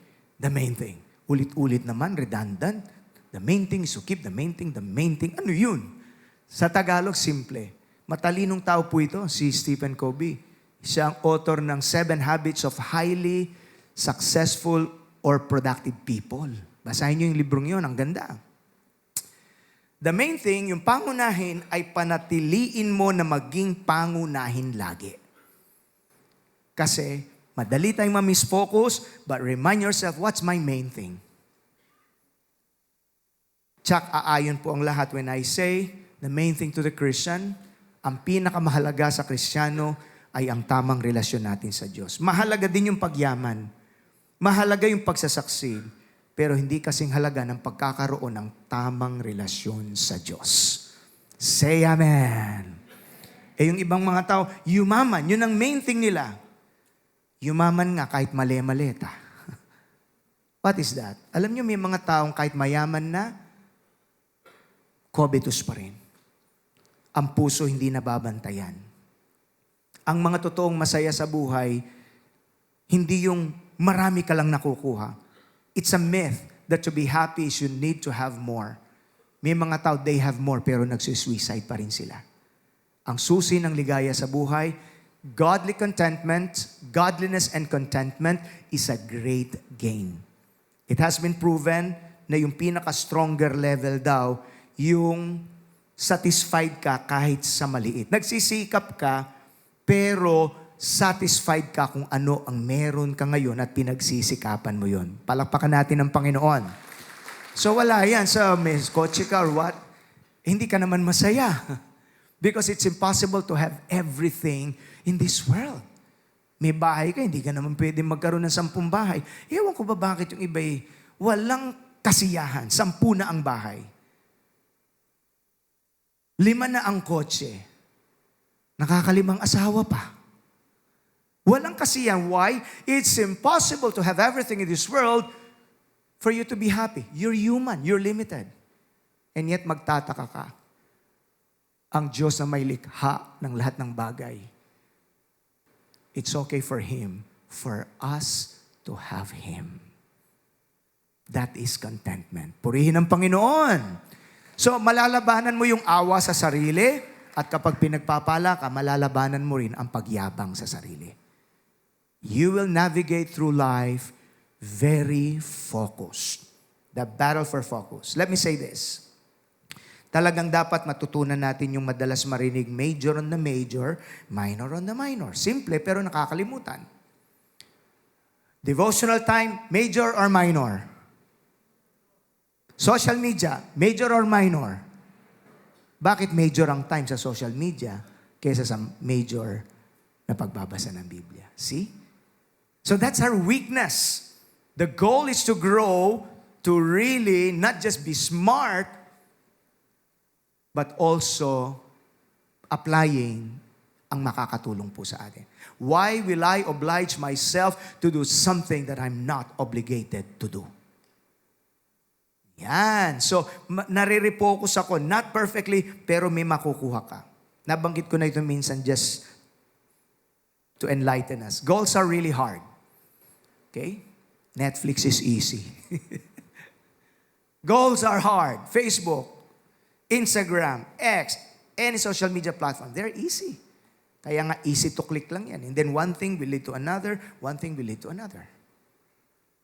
Ulit-ulit naman, redundant. The main thing is to keep the main thing. Ano yun? Sa Tagalog, simple. Matalinong tao po ito, si Stephen Covey. Siya ang author ng 7 Habits of Highly Successful or Productive People. Basahin niyo yung librong yun, ang ganda. The main thing, yung pangunahin, ay panatiliin mo na maging pangunahin lagi. Kasi, madali tayong ma-misfocus, but remind yourself, what's my main thing? Tsak, aayon po ang lahat when I say, the main thing to the Christian, ang pinakamahalaga sa Kristiyano ay ang tamang relasyon natin sa Diyos. Mahalaga din yung pagyaman. Mahalaga yung pagsasucceed. Pero hindi kasing halaga ng pagkakaroon ng tamang relasyon sa Diyos. Say amen. Yung ibang mga tao, yumaman. Yun ang main thing nila. Yumaman nga kahit mali-maleta. What is that? Alam niyo, may mga taong kahit mayaman na, covetous pa rin. Ang puso hindi nababantayan. Ang mga totoong masaya sa buhay, hindi yung marami ka lang nakukuha. It's a myth that to be happy is you need to have more. May mga tao, they have more, pero nagsisuicide pa rin sila. Ang susi ng ligaya sa buhay, godly contentment, godliness and contentment is a great gain. It has been proven na yung pinaka-stronger level daw, yung satisfied ka kahit sa maliit. Nagsisikap ka, pero satisfied ka kung ano ang meron ka ngayon at pinagsisikapan mo yon. Palakpakan natin ang Panginoon. So wala yan sa may kotse ka or what, hindi ka naman masaya. Because it's impossible to have everything in this world. May bahay ka, hindi ka naman pwede magkaroon ng 10 bahay. Ewan ko ba bakit yung iba'y walang kasiyahan, 10 na ang bahay. 5 na ang kotse. Nakakalimang asawa pa. Walang kasiyahan. Why? It's impossible to have everything in this world for you to be happy. You're human. You're limited. And yet magtataka ka. Ang Diyos na may likha ng lahat ng bagay. It's okay for Him, for us to have Him. That is contentment. Purihin ang Panginoon. So, malalabanan mo yung awa sa sarili, at kapag pinagpapala ka, malalabanan mo rin ang pagyabang sa sarili. You will navigate through life very focused. The battle for focus. Let me say this. Talagang dapat matutunan natin yung madalas marinig, major on the major, minor on the minor. Simple, pero nakakalimutan. Devotional time, major or minor? Social media, major or minor? Bakit major ang time sa social media kaysa sa major na pagbabasa ng Biblia? See? So that's our weakness. The goal is to grow to really not just be smart, but also applying ang makakatulong po sa atin. Why will I oblige myself to do something that I'm not obligated to do? Yan. So, nare-refocus ako, not perfectly, pero may makukuha ka. Nabanggit ko na ito minsan just to enlighten us. Goals are really hard. Okay? Netflix is easy. Goals are hard. Facebook, Instagram, X, any social media platform, they're easy. Kaya nga easy to click lang yan. And then one thing will lead to another, one thing will lead to another.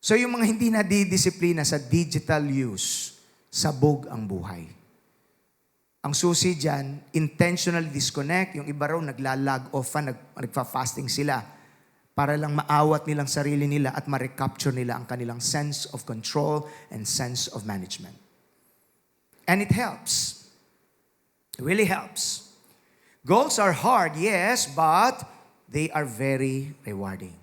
So yung mga hindi na didisiplina sa digital use, sabog ang buhay. Ang susi dyan, intentionally disconnect. Yung iba raw nagla-log off, nagpa-fasting sila para lang maawat nilang sarili nila at ma-recapture nila ang kanilang sense of control and sense of management. And it helps. It really helps. Goals are hard, yes, but they are very rewarding.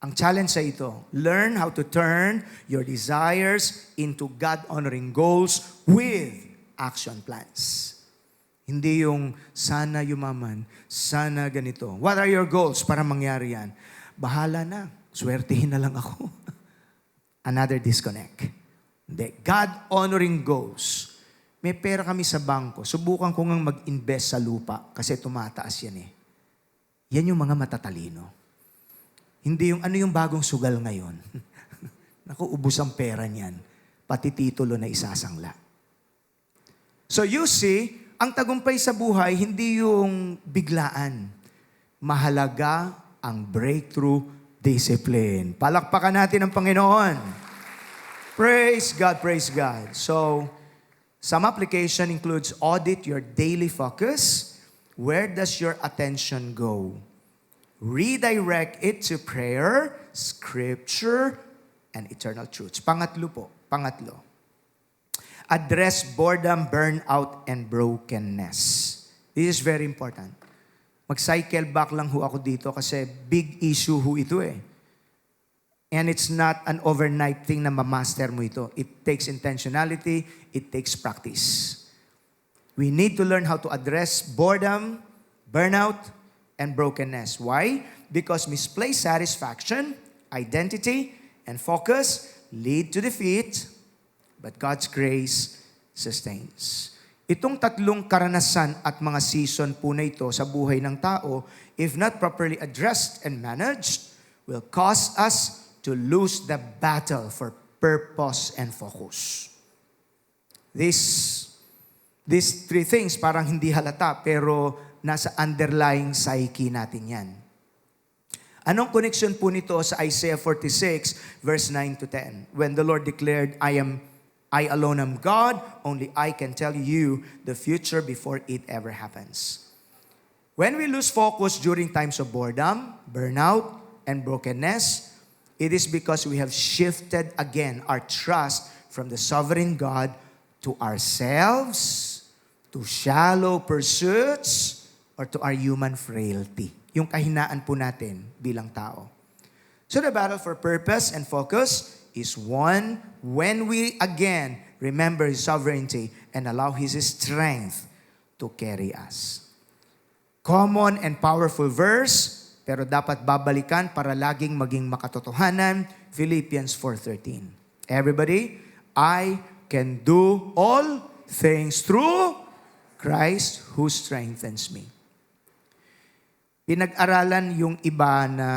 Ang challenge sa ito, learn how to turn your desires into God-honoring goals with action plans. Hindi yung sana yumaman, sana ganito. What are your goals para mangyari yan? Bahala na, swertihin na lang ako. Another disconnect. Hindi. God-honoring goals. May pera kami sa bangko. Subukan ko ngang mag-invest sa lupa kasi tumataas yan eh. Yan yung mga matatalino. Hindi yung ano yung bagong sugal ngayon. Naku, ubus ang pera niyan. Pati titulo na isasangla. So you see, ang tagumpay sa buhay, hindi yung biglaan. Mahalaga ang breakthrough discipline. Palakpakan natin ang Panginoon. Praise God, praise God. So, some application includes audit your daily focus. Where does your attention go? Redirect it to prayer, scripture, and eternal truths. Pangatlo. Address boredom, burnout, and brokenness. This is very important. Mag-cycle back lang ho ako dito kasi big issue ho ito eh. And it's not an overnight thing na ma-master mo ito. It takes intentionality, it takes practice. We need to learn how to address boredom, burnout, and brokenness. Why? Because misplaced satisfaction, identity, and focus lead to defeat, but God's grace sustains. Itong tatlong karanasan at mga season po na ito sa buhay ng tao, if not properly addressed and managed, will cause us to lose the battle for purpose and focus. These three things parang hindi halata pero nasa underlying psyche natin yan. Anong connection po nito sa Isaiah 46 verse 9 to 10? When the Lord declared, I alone am God, only I can tell you the future before it ever happens. When we lose focus during times of boredom, burnout, and brokenness, it is because we have shifted again our trust from the sovereign God to ourselves, to shallow pursuits, or to our human frailty. Yung kahinaan po natin bilang tao. So the battle for purpose and focus is won when we again remember His sovereignty and allow His strength to carry us. Common and powerful verse, pero dapat babalikan para laging maging makatotohanan, Philippians 4:13. Everybody, I can do all things through Christ who strengthens me. Pinag-aralan yung iba na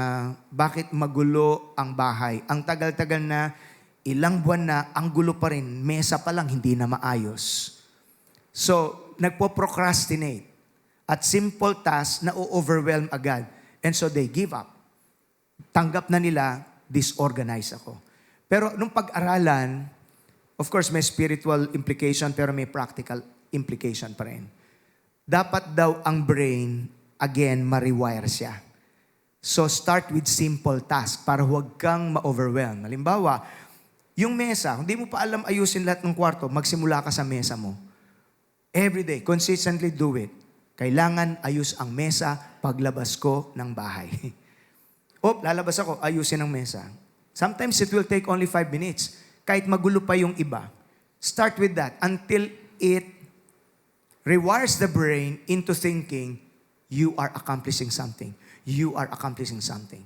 bakit magulo ang bahay. Ang tagal-tagal na, ilang buwan na, ang gulo pa rin. Mesa pa lang, hindi na maayos. So, nagpo-procrastinate. At simple task, na-overwhelm agad. And so they give up. Tanggap na nila, disorganized ako. Pero nung pag-aralan, of course, may spiritual implication, pero may practical implication pa rin. Dapat daw ang brain, again, ma-rewire siya. So, start with simple task para huwag kang ma-overwhelm. Halimbawa, yung mesa, hindi mo pa alam ayusin lahat ng kwarto, magsimula ka sa mesa mo. Every day, consistently do it. Kailangan ayos ang mesa paglabas ko ng bahay. Lalabas ako, ayusin ang mesa. Sometimes it will take only 5 minutes. Kahit magulo pa yung iba. Start with that until it rewires the brain into thinking, you are accomplishing something. You are accomplishing something.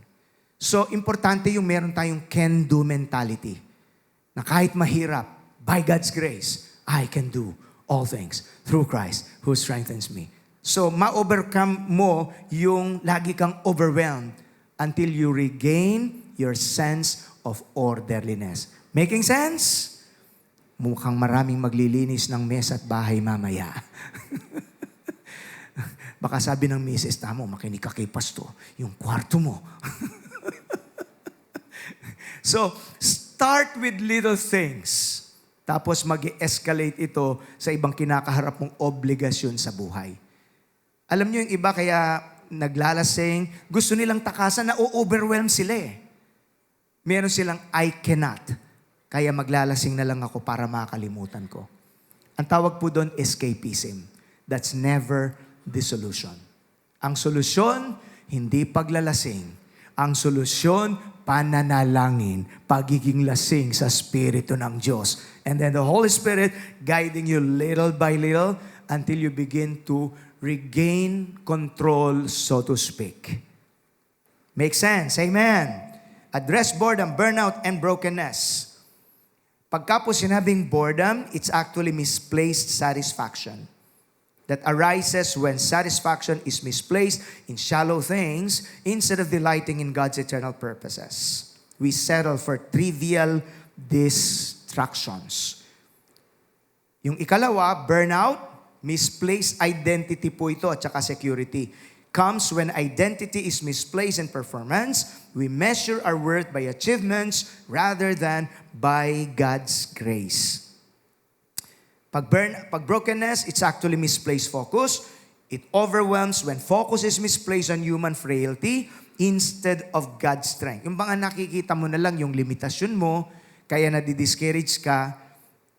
So, importante yung meron tayong can-do mentality. Na kahit mahirap, by God's grace, I can do all things through Christ who strengthens me. So, ma-overcome mo yung lagi kang overwhelmed until you regain your sense of orderliness. Making sense? Mukhang maraming maglilinis ng mesa at bahay mamaya. Baka sabi ng misis, tamo, makinig ka kay Pasto, yung kwarto mo. So, start with little things. Tapos mag-escalate ito sa ibang kinakaharap mong obligasyon sa buhay. Alam niyo yung iba kaya naglalasing, gusto nilang takasan na o-overwhelm sila eh. Meron silang I cannot. Kaya maglalasing na lang ako para makalimutan ko. Ang tawag po doon, escapism. That's never the solution. Ang solusyon, hindi paglalasing. Ang solusyon, pananalangin, pagiging lasing sa Espiritu ng Diyos. And then the Holy Spirit guiding you little by little until you begin to regain control, so to speak. Make sense? Amen. Address boredom, burnout, and brokenness. Pagka po sinabing boredom, it's actually misplaced satisfaction that arises when satisfaction is misplaced in shallow things instead of delighting in God's eternal purposes. We settle for trivial distractions. Yung ikalawa, burnout, misplaced identity po ito at saka security. Comes when identity is misplaced in performance. We measure our worth by achievements rather than by God's grace. Pag brokenness, it's actually misplaced focus. It overwhelms when focus is misplaced on human frailty instead of God's strength. Yung mga nakikita mo na lang yung limitasyon mo, kaya nadi-discourage ka,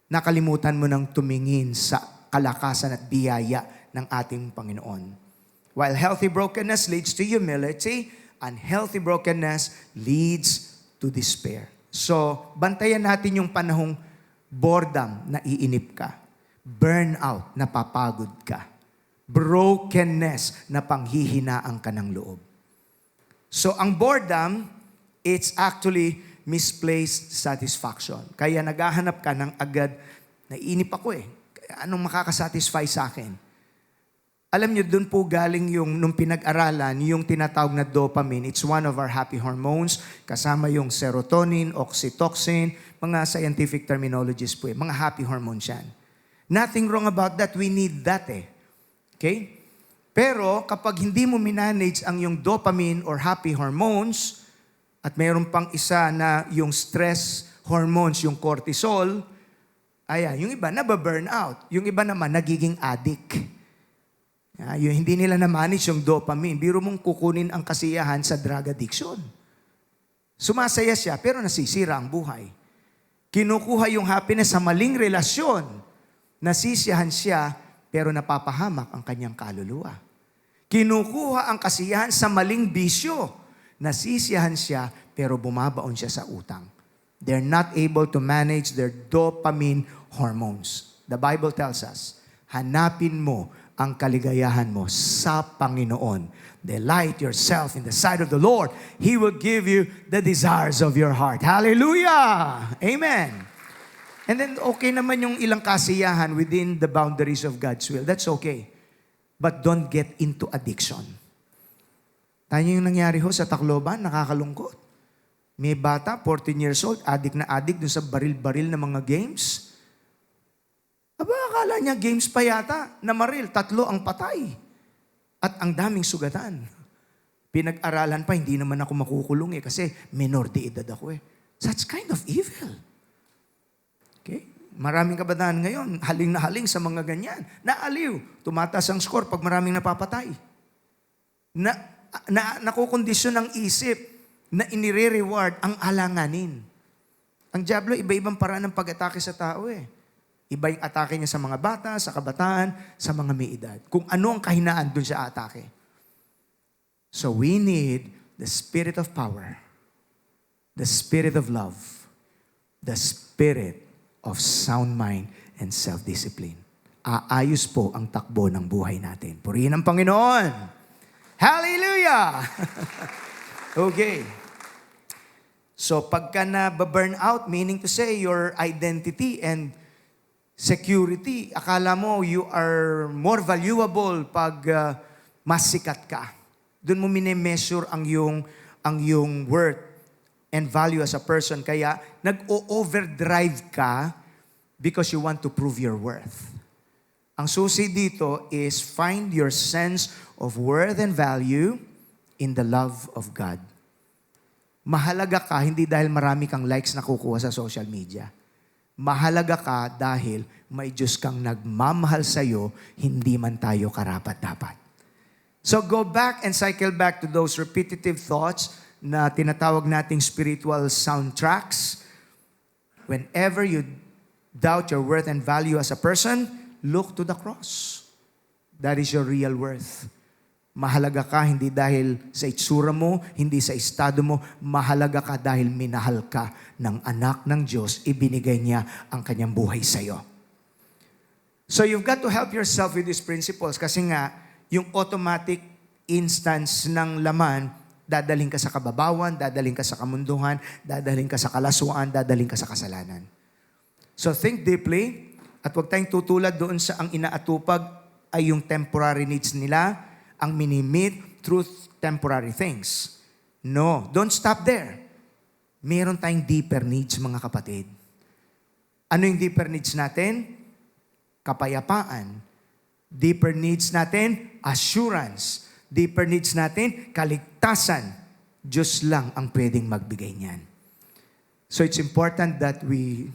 nakalimutan mo nang tumingin sa kalakasan at biyaya ng ating Panginoon. While healthy brokenness leads to humility, unhealthy brokenness leads to despair. So, bantayan natin yung panahong boredom, naiinip ka. Burnout, napapagod ka. Brokenness, na panghihinaan ka ng loob. So, ang boredom, it's actually misplaced satisfaction. Kaya naghahanap ka ng agad, naiinip ako eh. anong makakasatisfy sa akin? Alam niyo, doon po galing yung, nung pinag-aralan, yung tinatawag na dopamine. It's one of our happy hormones. Kasama yung serotonin, oxytocin, mga scientific terminologies po. Mga happy hormones yan. Nothing wrong about that. We need that eh. Okay? Pero kapag hindi mo minanage ang yung dopamine or happy hormones, at mayroon pang isa na yung stress hormones, yung cortisol, ayan, yung iba nababurn out. Yung iba naman nagiging addict. Yung hindi nila na-manage yung dopamine. Biro mong kukunin ang kasiyahan sa drug addiction. Sumasaya siya, pero nasisira ang buhay. Kinukuha yung happiness sa maling relasyon. Nasisiyahan siya, pero napapahamak ang kanyang kaluluwa. Kinukuha ang kasiyahan sa maling bisyo. Nasisiyahan siya, pero bumabaon siya sa utang. They're not able to manage their dopamine hormones. The Bible tells us, hanapin mo ang kaligayahan mo sa Panginoon. Delight yourself in the sight of the Lord. He will give you the desires of your heart. Hallelujah! Amen! And then okay naman yung ilang kasiyahan within the boundaries of God's will. That's okay. But don't get into addiction. Tayo yung nangyari ho sa Tacloban, nakakalungkot. May bata, 14 years old, addict na addict dun sa baril-baril na mga games. Aba, akala niya games pa yata, na maril, 3 ang patay. At ang daming sugatan. Pinag-aralan pa, hindi naman ako makukulong eh, kasi minor de edad ako eh. That's kind of evil. Okay? Maraming kabataan ngayon, haling na haling sa mga ganyan. Naaliw, tumataas ang score pag maraming napapatay. Nakukondisyon ang isip na inire-reward ang alanganin. Ang dyablo, iba-ibang paraan ng pag-atake sa tao eh. Iba yung atake niya sa mga bata, sa kabataan, sa mga may edad. Kung ano ang kahinaan dun sa atake. So we need the spirit of power, the spirit of love, the spirit of sound mind and self-discipline. Aayos po ang takbo ng buhay natin. Purihin ang Panginoon! Hallelujah! Okay. So pagka na-burn out, meaning to say your identity and security, akala mo you are more valuable pag mas sikat ka. Doon mo mine-measure ang yung worth and value as a person. Kaya nag-o-overdrive ka because you want to prove your worth. Ang susi dito is find your sense of worth and value in the love of God. Mahalaga ka hindi dahil marami kang likes na kukuha sa social media. Mahalaga ka dahil may Diyos kang nagmamahal sa'yo, hindi man tayo karapat-dapat. So go back and cycle back to those repetitive thoughts na tinatawag nating spiritual soundtracks. Whenever you doubt your worth and value as a person, look to the cross. That is your real worth. Mahalaga ka hindi dahil sa itsura mo, hindi sa estado mo. Mahalaga ka dahil minahal ka ng anak ng Diyos. Ibinigay niya ang kanyang buhay sa iyo. So you've got to help yourself with these principles kasi nga, yung automatic instance ng laman, dadaling ka sa kababawan, dadaling ka sa kamunduhan, dadaling ka sa kalaswaan, dadaling ka sa kasalanan. So think deeply at huwag tayong tutulad doon sa ang inaatupag ay yung temporary needs nila, ang minimit through temporary things. No, don't stop there. Meron tayong deeper needs, mga kapatid. Ano yung deeper needs natin? Kapayapaan. Deeper needs natin, assurance. Deeper needs natin, kaligtasan. Diyos lang ang pwedeng magbigay niyan. So it's important that we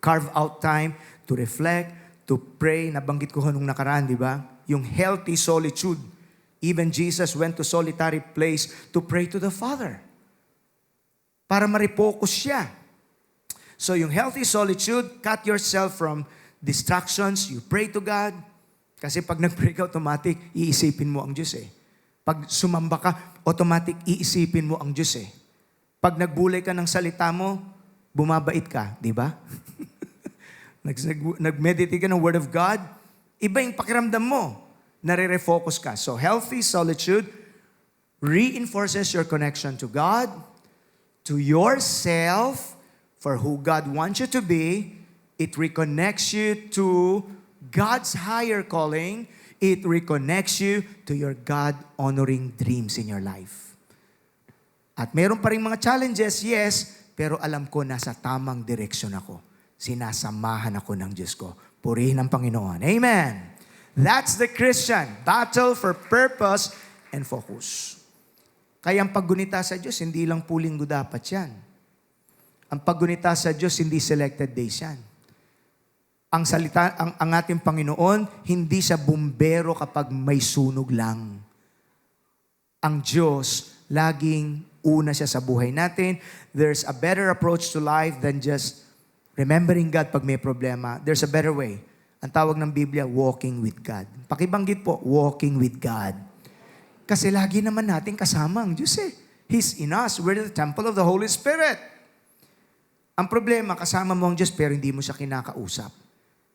carve out time to reflect, to pray. Nabanggit ko nung nakaraan, di ba? Yung healthy solitude. Even Jesus went to solitary place to pray to the Father. Para ma-refocus siya. So yung healthy solitude, cut yourself from distractions. You pray to God. Kasi pag nag-pray ka, automatic, iisipin mo ang Diyos eh. Pag sumamba ka, automatic, iisipin mo ang Diyos eh. Pag nagbulay ka ng salita mo, bumabait ka, di ba? Nag-meditate ka ng Word of God, iba yung pakiramdam mo. Nare-refocus ka. So healthy solitude reinforces your connection to God, to yourself, for who God wants you to be. It reconnects you to God's higher calling, it reconnects you to your God-honoring dreams in your life. At meron pa rin mga challenges, yes, pero alam ko nasa tamang direksyon ako. Sinasamahan ako ng Diyos ko. Purihin ang Panginoon. Amen. That's the Christian. Battle for purpose and focus. Kaya ang paggunita sa Diyos, hindi lang pulinggo dapat yan. Ang paggunita sa Diyos, hindi selected days yan. Ang salita, ang ating Panginoon, hindi siya bumbero kapag may sunog lang. Ang Diyos, laging una siya sa buhay natin. There's a better approach to life than just remembering God pag may problema. There's a better way. Ang tawag ng Biblia, walking with God. Pakibanggit po, walking with God. Kasi lagi naman natin kasama ang Diyos eh. He's in us. We're the temple of the Holy Spirit. Ang problema, kasama mo ang Diyos pero hindi mo siya kinakausap.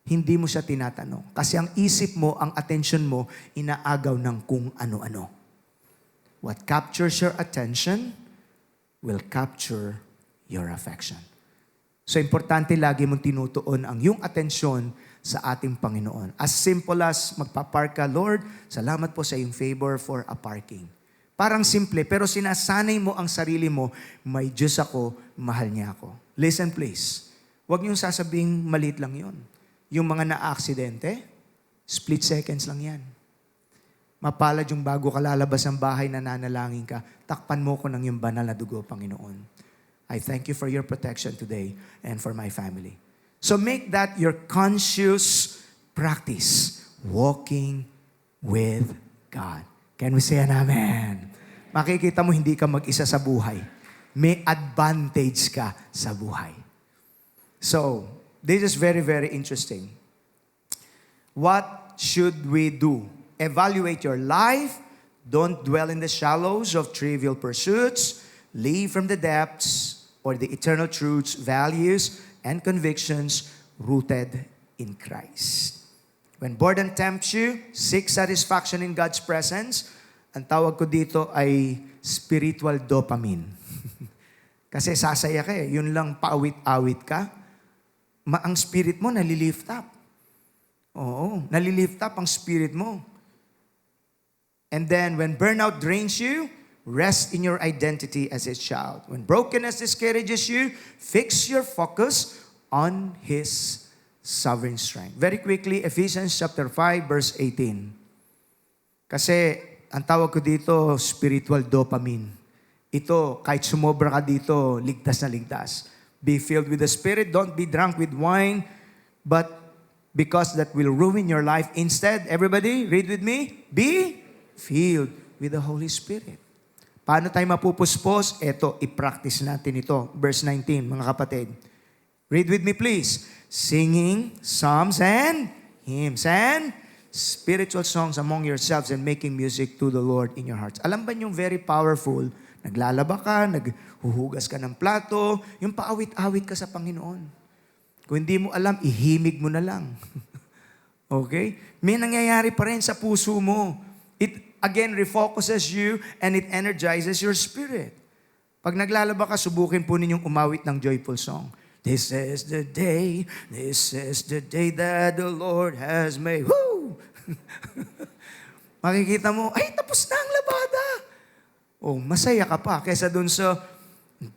Hindi mo siya tinatanong. Kasi ang isip mo, ang attention mo, inaagaw ng kung ano-ano. What captures your attention will capture your affection. So, importante lagi mong tinutuon ang iyong atensyon sa ating Panginoon. As simple as magpapark ka, Lord, salamat po sa iyong favor for a parking. Parang simple, pero sinasanay mo ang sarili mo, may Diyos ako, mahal niya ako. Listen please, huwag niyong sasabing maliit lang yun. Yung mga na-aksidente, split seconds lang yan. Mapalad yung bago ka lalabas ng bahay, nananalangin ka, takpan mo ko ng yung banal na dugo, Panginoon. I thank you for your protection today and for my family. So make that your conscious practice, walking with God. Can we say an amen? Makikita mo, hindi ka mag-isa sa buhay. May advantage ka sa buhay. So, this is very, very interesting. What should we do? Evaluate your life. Don't dwell in the shallows of trivial pursuits. Live from the depths or the eternal truths, values, and convictions rooted in Christ. When boredom tempts you, seek satisfaction in God's presence. Ang tawag ko dito ay spiritual dopamine. Kasi sasaya ka eh. Yun lang, paawit-awit ka. Ang spirit mo nalilift up. Oo, nalilift up ang spirit mo. And then, when burnout drains you, rest in your identity as His child. When brokenness discourages you, fix your focus on His sovereign strength. Very quickly, Ephesians chapter 5, verse 18. Kasi, ang tawag ko dito, spiritual dopamine. Ito, kahit sumobra ka dito, ligtas na ligtas. Be filled with the Spirit. Don't be drunk with wine, but because that will ruin your life. Instead, everybody, read with me, be filled with the Holy Spirit. Paano tayo mapupuspos? Eto, i-practice natin ito. Verse 19, mga kapatid. Read with me, please. Singing psalms and hymns and spiritual songs among yourselves and making music to the Lord in your hearts. Alam ba niyong very powerful? Naglalaba ka, naghuhugas ka ng plato, yung paawit-awit ka sa Panginoon. Kung hindi mo alam, ihimig mo na lang. Okay? May nangyayari pa rin sa puso mo. It again refocuses you and it energizes your spirit. Pag naglalaba ka, subukin po ninyong umawit ng joyful song. This is the day that the Lord has made. Woo! Makikita mo, ay, tapos na ang labada. Oh, masaya ka pa kaysa dun sa,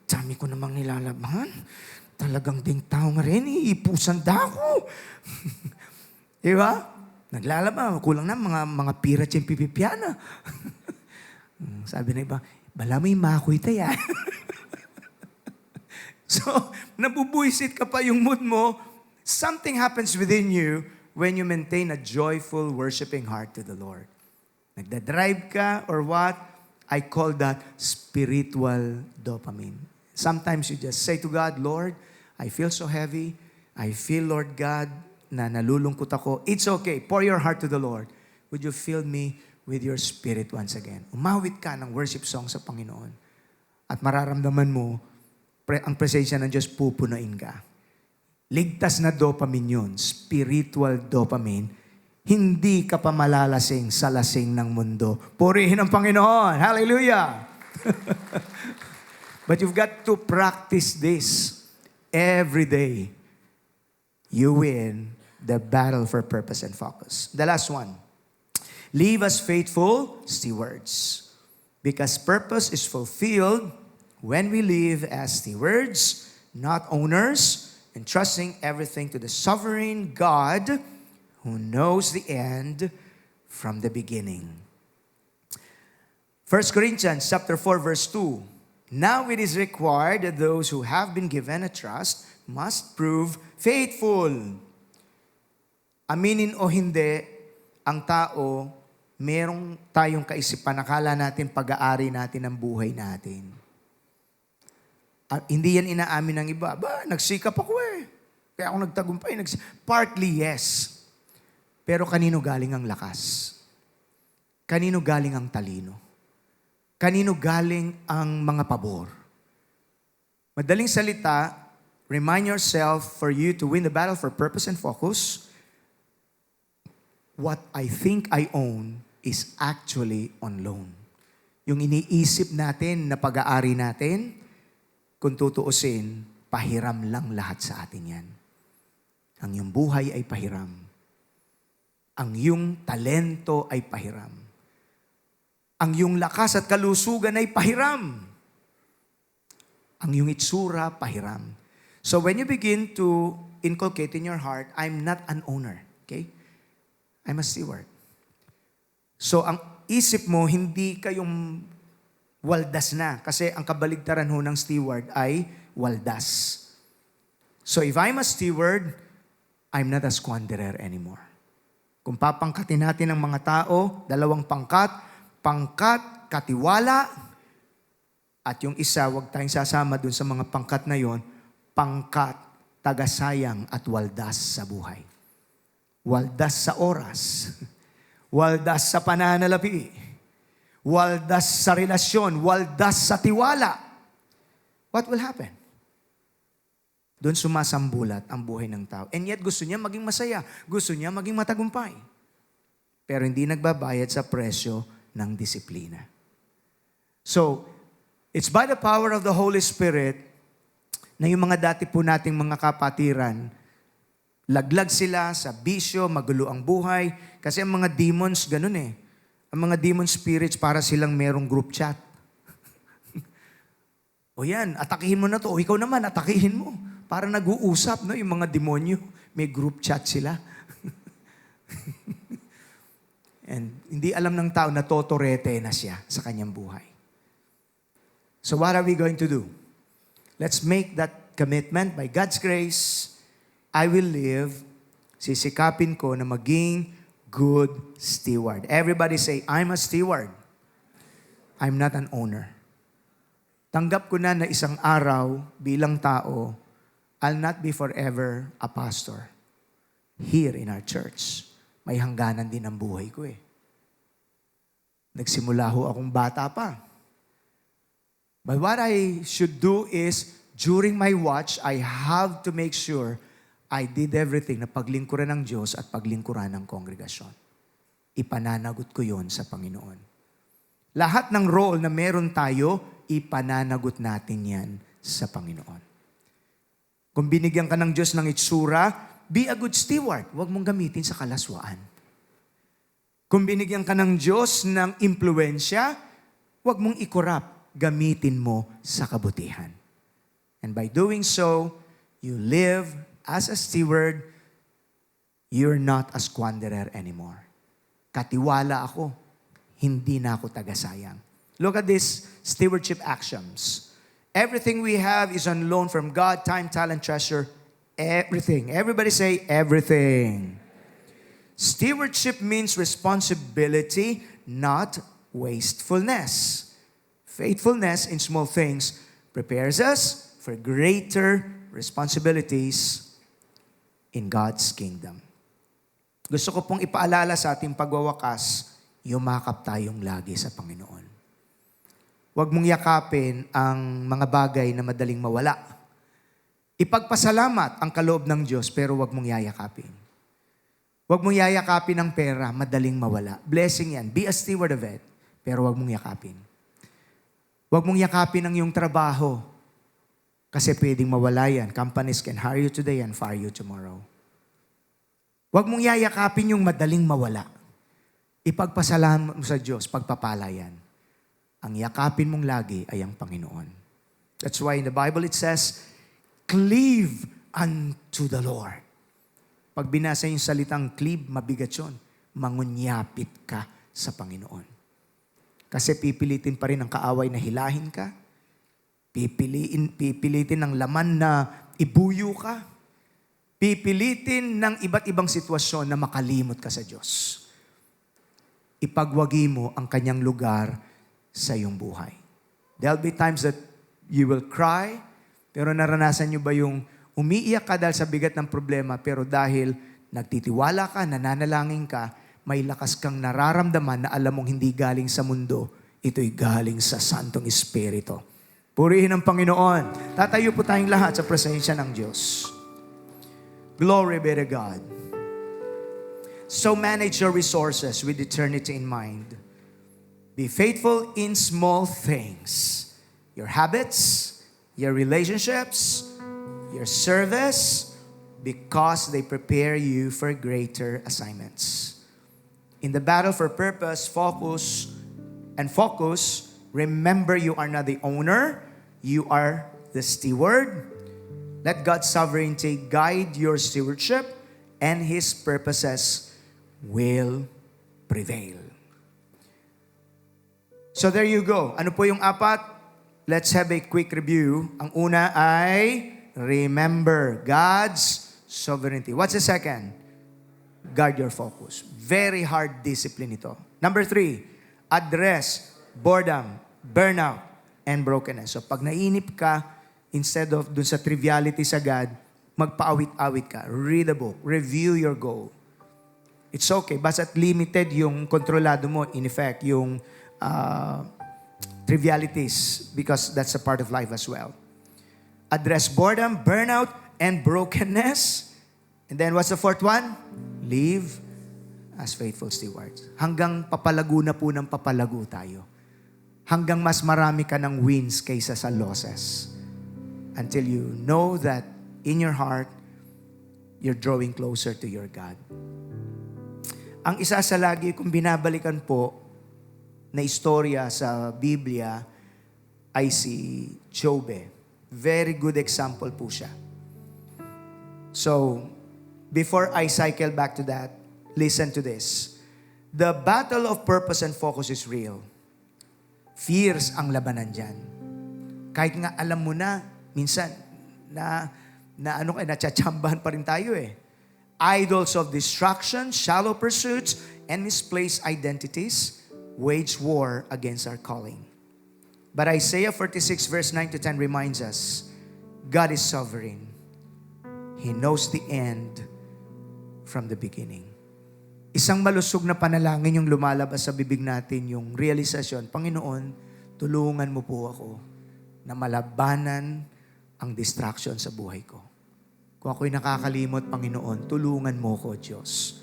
dami ko namang nilalaban. Talagang ding tao nga rin, iipusan dako. Diba? Naglalaba, kulang na mga pirat yung pipipyana. Sabi na iba, bala may makoy tayo. So, nabubuisit ka pa yung mood mo. Something happens within you when you maintain a joyful, worshiping heart to the Lord. Nagdadrive ka or what? I call that spiritual dopamine. Sometimes you just say to God, Lord, I feel so heavy. I feel, Lord God, na nalulungkot ako. It's okay. Pour your heart to the Lord. Would you fill me with your spirit once again? Umawit ka ng worship song sa Panginoon. At mararamdaman mo, ang presensya ng Diyos, pupunuin ka. Ligtas na dopamine yun. Spiritual dopamine. Hindi ka pa malalasing sa lasing ng mundo. Purihin ang Panginoon. Hallelujah! But you've got to practice this every day. You win the battle for purpose and focus. The last one. Live as faithful stewards. Because purpose is fulfilled when we live as stewards, not owners, entrusting everything to the sovereign God who knows the end from the beginning. 1 Corinthians chapter 4, verse 2. Now it is required that those who have been given a trust must prove faithful. Aminin o hindi, ang tao, merong tayong kaisipan, nakala natin pag-aari natin ang buhay natin. Hindi yan inaamin ng iba. Nagsikap ako eh. Kaya ako nagtagumpay. Partly yes. Pero kanino galing ang lakas? Kanino galing ang talino? Kanino galing ang mga pabor? Madaling salita, remind yourself for you to win the battle for purpose and focus. What I think I own is actually on loan. Yung iniisip natin na pag-aari natin, kung tutuusin, pahiram lang lahat sa atin yan. Ang iyong buhay ay pahiram. Ang iyong talento ay pahiram. Ang iyong lakas at kalusugan ay pahiram. Ang iyong itsura, pahiram. So when you begin to inculcate in your heart, I'm not an owner. Okay? I'm a steward. So ang isip mo, hindi kayong waldas na. Kasi ang kabaligtaran ho ng steward ay waldas. So if I'm a steward, I'm not a squanderer anymore. Kung papangkatin natin ang mga tao, dalawang pangkat, katiwala, at yung isa, wag tayong sasama dun sa mga pangkat na yon, pangkat, tagasayang at waldas sa buhay. Waldas sa oras, waldas sa pananalapi, waldas sa relasyon, waldas sa tiwala. What will happen? Doon sumasambulat ang buhay ng tao. And yet gusto niya maging masaya, gusto niya maging matagumpay. Pero hindi nagbabayad sa presyo ng disiplina. So, it's by the power of the Holy Spirit na yung mga dati po nating mga kapatiran, laglag sila sa bisyo, magulo ang buhay. Kasi ang mga demons, ganun eh. Ang mga demon spirits, para silang merong group chat. O yan, atakihin mo na to. O ikaw naman, atakihin mo. Para nag-uusap, no? Yung mga demonyo, may group chat sila. And hindi alam ng tao na totorete na siya sa kanyang buhay. So what are we going to do? Let's make that commitment. By God's grace, I will live, sisikapin ko na maging good steward. Everybody say, I'm a steward. I'm not an owner. Tanggap ko na isang araw bilang tao, I'll not be forever a pastor. Here in our church, may hangganan din ang buhay ko eh. Nagsimula ho akong bata pa. But what I should do is, during my watch, I have to make sure I did everything na paglingkuran ng Diyos at paglingkuran ng kongregasyon. Ipananagot ko yon sa Panginoon. Lahat ng role na meron tayo, ipananagot natin yan sa Panginoon. Kung binigyan ka ng Diyos ng itsura, be a good steward. Huwag mong gamitin sa kalaswaan. Kung binigyan ka ng Diyos ng impluensya, huwag mong ikorap. Gamitin mo sa kabutihan. And by doing so, you live as a steward. You're not a squanderer anymore. Katiwala ako. Hindi na ako tagasayang. Look at these stewardship actions. Everything we have is on loan from God, time, talent, treasure, everything. Everybody say everything. Stewardship means responsibility, not wastefulness. Faithfulness in small things prepares us for greater responsibilities in God's kingdom. Gusto ko pong ipaalala sa ating pagwawakas, yumakap tayong lagi sa Panginoon. Huwag mong yakapin ang mga bagay na madaling mawala. Ipagpasalamat ang kaloob ng Diyos, pero huwag mong yayakapin. Huwag mong yayakapin ang pera, madaling mawala. Blessing yan. Be a steward of it, pero huwag mong yakapin. Huwag mong yakapin ang iyong trabaho, kasi pwedeng mawala yan. Companies can hire you today and fire you tomorrow. Huwag mong yayakapin yung madaling mawala. Ipagpasalamat mo sa Diyos, pagpapala yan. Ang yakapin mong lagi ay ang Panginoon. That's why in the Bible it says, cleave unto the Lord. Pag binasa yung salitang cleave, mabigat yun. Mangunyapit ka sa Panginoon. Kasi pipilitin pa rin ng kaaway na hilahin ka. Pipilitin ng laman na ibuyo ka. Pipilitin ng iba't ibang sitwasyon na makalimot ka sa Diyos. Ipagwagi mo ang kanyang lugar sa iyong buhay. There'll be times that you will cry, pero naranasan nyo ba yung umiiyak ka dahil sa bigat ng problema, pero dahil nagtitiwala ka, nananalangin ka, may lakas kang nararamdaman na alam mong hindi galing sa mundo, ito'y galing sa Santong Espiritu. Purihin ang Panginoon. Tatayo po tayong lahat sa presensya ng Diyos. Glory be to God. So manage your resources with eternity in mind. Be faithful in small things. Your habits, your relationships, your service, because they prepare you for greater assignments. In the battle for purpose, focus, remember you are not the owner, you are the steward. Let God's sovereignty guide your stewardship, and His purposes will prevail. So there you go. Ano po yung apat? Let's have a quick review. Ang una ay remember God's sovereignty. What's the second? Guard your focus. Very hard discipline ito. Number 3, address boredom, burnout, and brokenness. So pag nainip ka, instead of dun sa trivialities agad, magpaawit-awit ka. Read a book. Review your goal. It's okay. Basta't limited yung kontrolado mo, in effect, yung trivialities, because that's a part of life as well. Address boredom, burnout, and brokenness. And then what's the fourth one? Live as faithful stewards. Hanggang papalago na po ng papalago tayo. Hanggang mas marami ka ng wins kaysa sa losses. Until you know that in your heart, you're drawing closer to your God. Ang isa sa lagi kong binabalikan po na istorya sa Biblia ay si Jobe. Very good example po siya. So, before I cycle back to that, listen to this. The battle of purpose and focus is real. Fierce ang labanan dyan. Kahit nga alam mo na, minsan, natsatsambahan pa rin tayo eh. Idols of distraction, shallow pursuits, and misplaced identities wage war against our calling. But Isaiah 46 verse 9 to 10 reminds us, God is sovereign. He knows the end from the beginning. Isang malusog na panalangin yung lumalabas sa bibig natin, yung realisasyon, Panginoon, tulungan mo po ako na malabanan ang distraction sa buhay ko. Kung ako'y nakakalimot, Panginoon, tulungan mo ko, Diyos.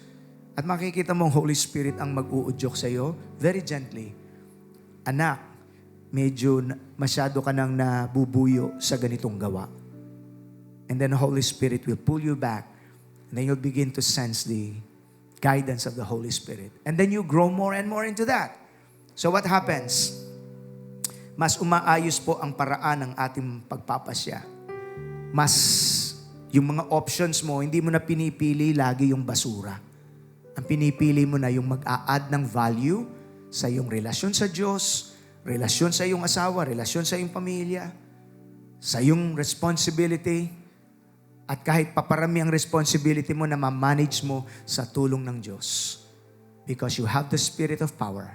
At makikita mong Holy Spirit ang mag-uudyok sa iyo, very gently. Anak, medyo masyado ka nang nabubuyo sa ganitong gawa. And then the Holy Spirit will pull you back. And then you'll begin to sense the guidance of the Holy Spirit. And then you grow more and more into that. So what happens? Mas umaayos po ang paraan ng ating pagpapasya. Mas yung mga options mo, hindi mo na pinipili lagi yung basura. Ang pinipili mo na yung mag-a-add ng value sa iyong relasyon sa Diyos, relasyon sa iyong asawa, relasyon sa iyong pamilya, sa iyong responsibility, at kahit paparami ang responsibility mo na ma-manage mo sa tulong ng Diyos. Because you have the spirit of power.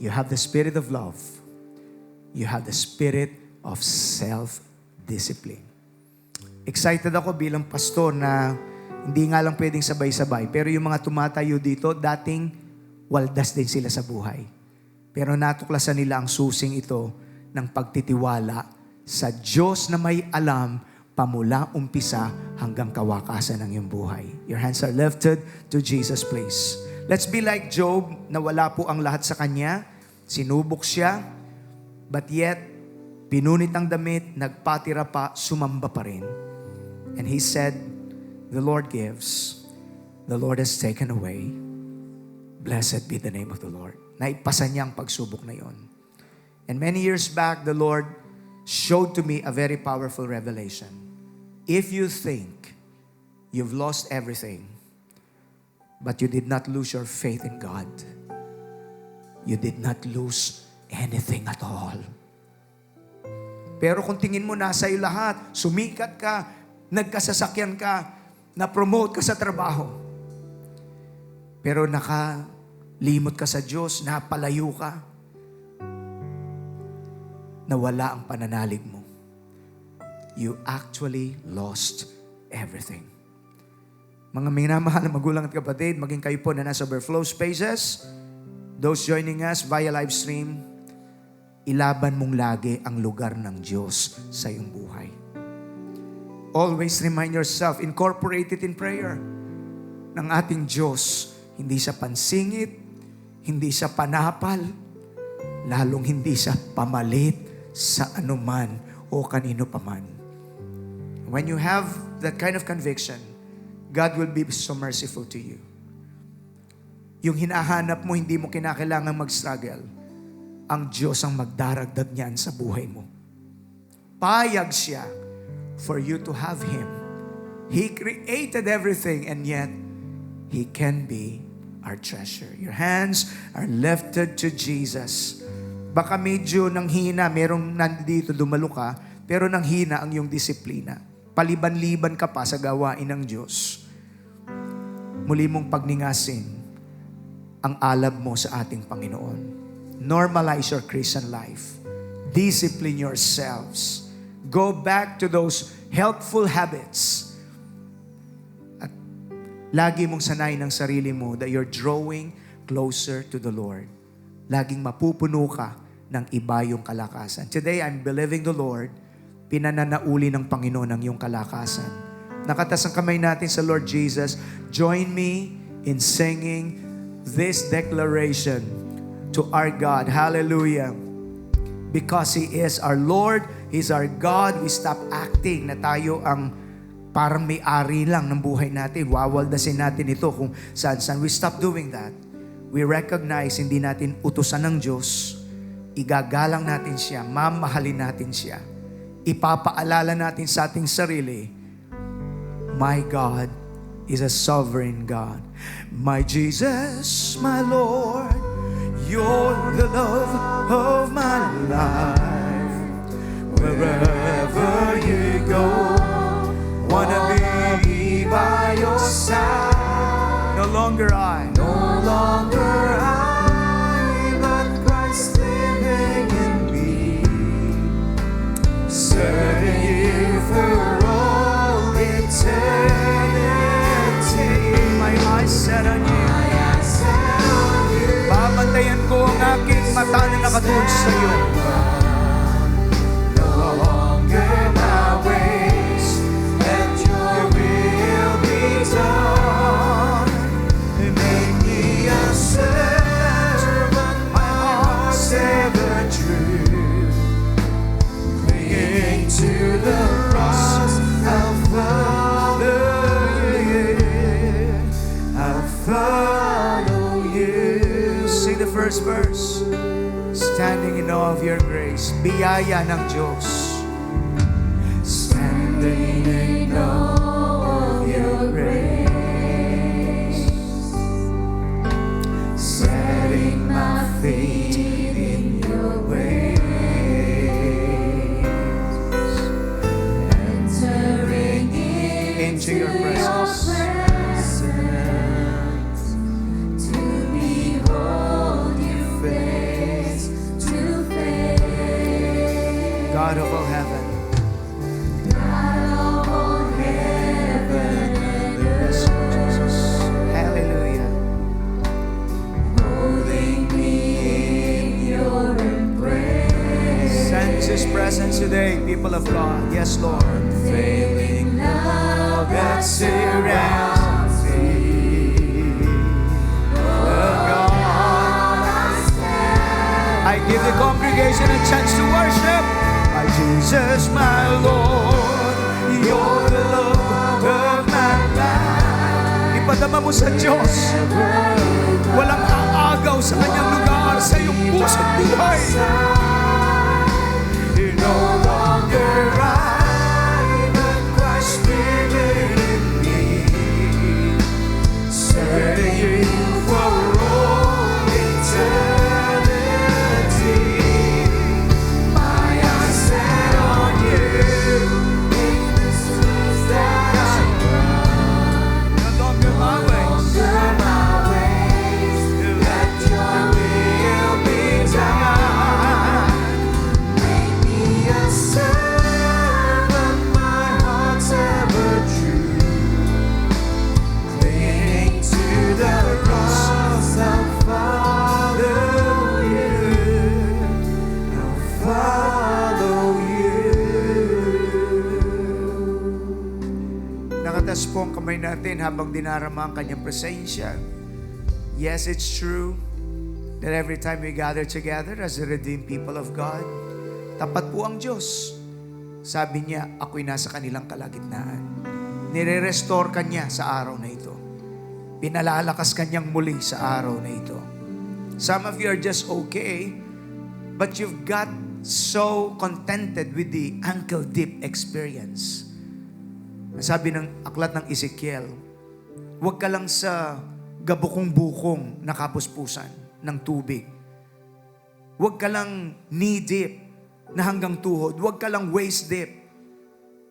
You have the spirit of love. You have the spirit of self-discipline. Excited ako bilang pastor na hindi nga lang pwedeng sabay-sabay. Pero yung mga tumatayo dito, dating waldas din sila sa buhay. Pero natuklasan nila ang susing ito ng pagtitiwala sa Diyos na may alam pamula umpisa hanggang kawakasan ng iyong buhay. Your hands are lifted to Jesus, please. Let's be like Job na wala po ang lahat sa kanya. Sinubok siya, but yet, pinunit ang damit, nagpatira pa, sumamba pa rin. And he said, the Lord gives, the Lord has taken away. Blessed be the name of the Lord. Naipasa niya ang pagsubok na yon. And many years back, the Lord showed to me a very powerful revelation. If you think you've lost everything, but you did not lose your faith in God, you did not lose anything at all. Pero kung tingin mo nasa iyo lahat, sumikat ka, nagkasasakyan ka, na-promote ka sa trabaho, pero nakalimot ka sa Diyos, napalayo ka, nawala ang pananalig mo, you actually lost everything. Mga minamahal na magulang at kapatid, maging kayo po na nasa overflow spaces, those joining us via live stream, ilaban mong lagi ang lugar ng Diyos sa iyong buhay. Always remind yourself, incorporate it in prayer, ng ating Diyos, hindi sa pansingit, hindi sa panapal, lalong hindi sa pamalit sa anuman o kanino paman. When you have that kind of conviction, God will be so merciful to you. Yung hinahanap mo, hindi mo kinakailangan mag-struggle. Ang Diyos ang magdaragdag niyan sa buhay mo. Payag siya for you to have Him. He created everything and yet He can be our treasure. Your hands are lifted to Jesus. Baka medyo nanghina, merong nandito, dumalo ka, pero nanghina ang iyong disiplina. Paliban-liban ka pa sa gawain ng Diyos. Muli mong pagningasin ang alab mo sa ating Panginoon. Normalize your Christian life. Discipline yourselves. Go back to those helpful habits. At lagi mong sanayin ang sarili mo that you're drawing closer to the Lord. Laging mapupuno ka ng iba yung kalakasan. Today, I'm believing the Lord, pinananauli ng Panginoon ang iyong kalakasan. Nakatas ang kamay natin sa Lord Jesus. Join me in singing this declaration to our God. Hallelujah. Because He is our Lord, He's our God, we stop acting na tayo ang parang may-ari lang ng buhay natin. Wawaldasin natin ito kung saan-saan. We stop doing that. We recognize hindi natin utusan ng Diyos. Igagalang natin siya, mamahalin natin siya. Ipapaalala natin sa ating sarili, my God is a sovereign God. My Jesus, my Lord, You're the love of my life. Wherever you go, wanna be by your side. No longer I, but Christ living in me. Serving you for all eternity. My eyes set on you. Babantayan ko ang aking mata na nakatuon sa iyo. No longer my ways, let your will be done. Make me a servant, my heart's ever true. Clinging to the cross, I'll follow you. I'll follow you. Sing the first verse. Standing in awe of your grace. Biyaya ng Diyos. Standing in awe of your grace. Setting my feet in your ways. Entering into your presence. God of all heaven, and earth, Jesus, hallelujah. Holding me in your embrace. Sense His presence today, people of God. Yes, Lord. Unfailing love that surrounds me. Oh God, I give the congregation a chance to worship. My Jesus, my Lord, You're the love of my life. Ipadama mo sa Diyos. Walang aagaw sa kanyang lugar, sa iyong puso't buhay. No longer I, but Christ living in me, serving you for all eternity. My eyes set on you, in this race that I run. No longer my ways, let your will be done. Nakatas po ang kamay natin habang dinarama ang kanyang presensya. Yes, it's true that every time we gather together as the redeemed people of God, tapat po ang Diyos. Sabi niya, ako'y nasa kanilang kalagitnaan. Nire-restore kanya sa araw na ito. Pinalalakas kanyang muli sa araw na ito. Some of you are just okay, but you've got so contented with the ankle deep experience. Sabi ng aklat ng Ezekiel, huwag ka lang sa gabukong-bukong na kapuspusan ng tubig. Huwag ka lang knee deep na hanggang tuhod. Huwag ka lang waist deep.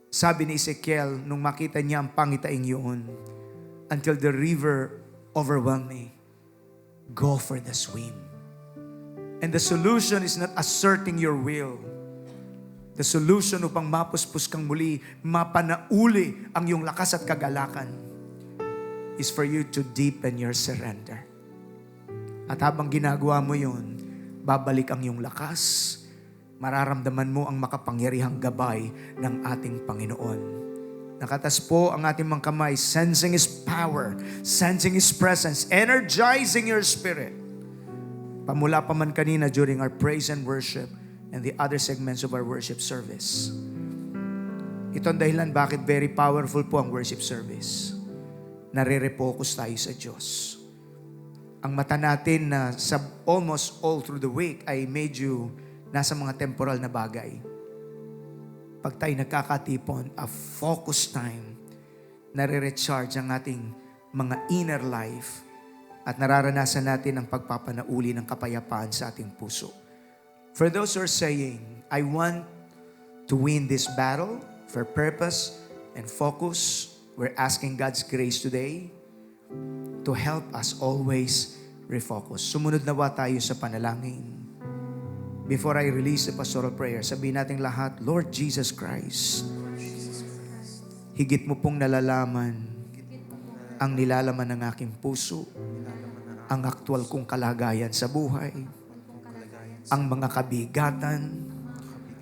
Sabi ni Ezekiel, nung makita niya ang pangitaing yun, until the river overwhelmed me, go for the swim. And the solution is not asserting your will. The solution upang mapuspos kang muli, mapanauli ang iyong lakas at kagalakan, is for you to deepen your surrender. At habang ginagawa mo yun, babalik ang iyong lakas, mararamdaman mo ang makapangyarihang gabay ng ating Panginoon. Nakatas po ang ating mga kamay, sensing His power, sensing His presence, energizing your spirit. Pamula pa man kanina during our praise and worship and the other segments of our worship service. Ito ang dahilan bakit very powerful po ang worship service. Nare-refocus tayo sa Diyos. Ang mata natin na sa almost all through the week ay medyo nasa mga temporal na bagay. Pag tayo nagkakatipon, a focus time, nare-recharge ang ating mga inner life at nararanasan natin ang pagpapanauli ng kapayapaan sa ating puso. For those who are saying, I want to win this battle for purpose and focus, we're asking God's grace today to help us always refocus. Sumunod na ba tayo sa panalangin? Before I release the pastoral prayer, sabihin natin lahat, Lord Jesus Christ, higit mo pong nalalaman ang nilalaman ng aking puso, ang aktwal kong kalagayan sa buhay, ang mga kabigatan,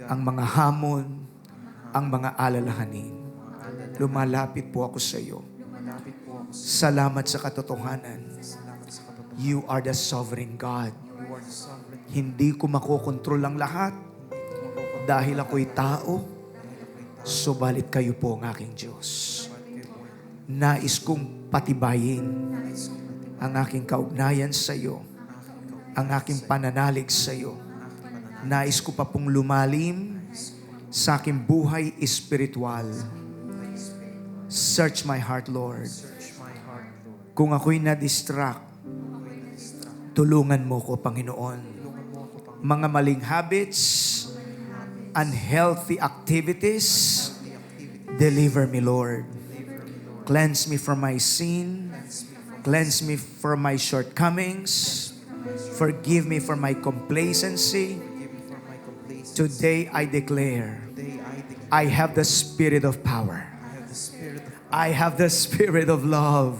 ang mga hamon, ang mga alalahanin. Lumalapit po ako sa iyo. Salamat sa katotohanan. You are the sovereign God. Hindi ko makokontrol ang lahat dahil ako'y tao, subalit kayo po ang aking Diyos. Nais kong patibayin ang aking kaugnayan sa iyo, ang aking pananalig sa iyo. Nais ko pa pong lumalim sa aking buhay espiritual. Search my heart, Lord. Kung ako'y na-distract, tulungan mo ko, Panginoon. Mga maling habits, unhealthy activities, deliver me, Lord. Cleanse me from my sin. Cleanse me from my shortcomings. Forgive me for my complacency. Today I declare, I have the spirit of power. I have the spirit of love.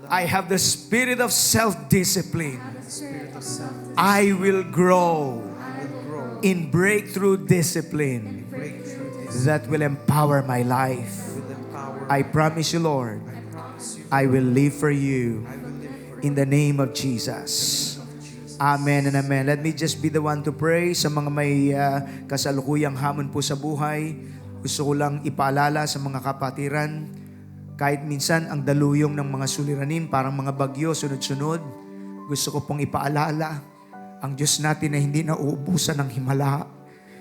I have the spirit of self-discipline. I will grow in breakthrough discipline that will empower my life. I promise you, Lord, I will live for you in the name of Jesus. Amen and amen. Let me just be the one to pray sa mga may kasalukuyang hamon po sa buhay. Gusto ko lang ipaalala sa mga kapatiran, Kahit minsan ang daluyong ng mga suliranin, parang mga bagyo, sunod-sunod, gusto ko pong ipaalala, ang Diyos natin na hindi nauubusan ng himala,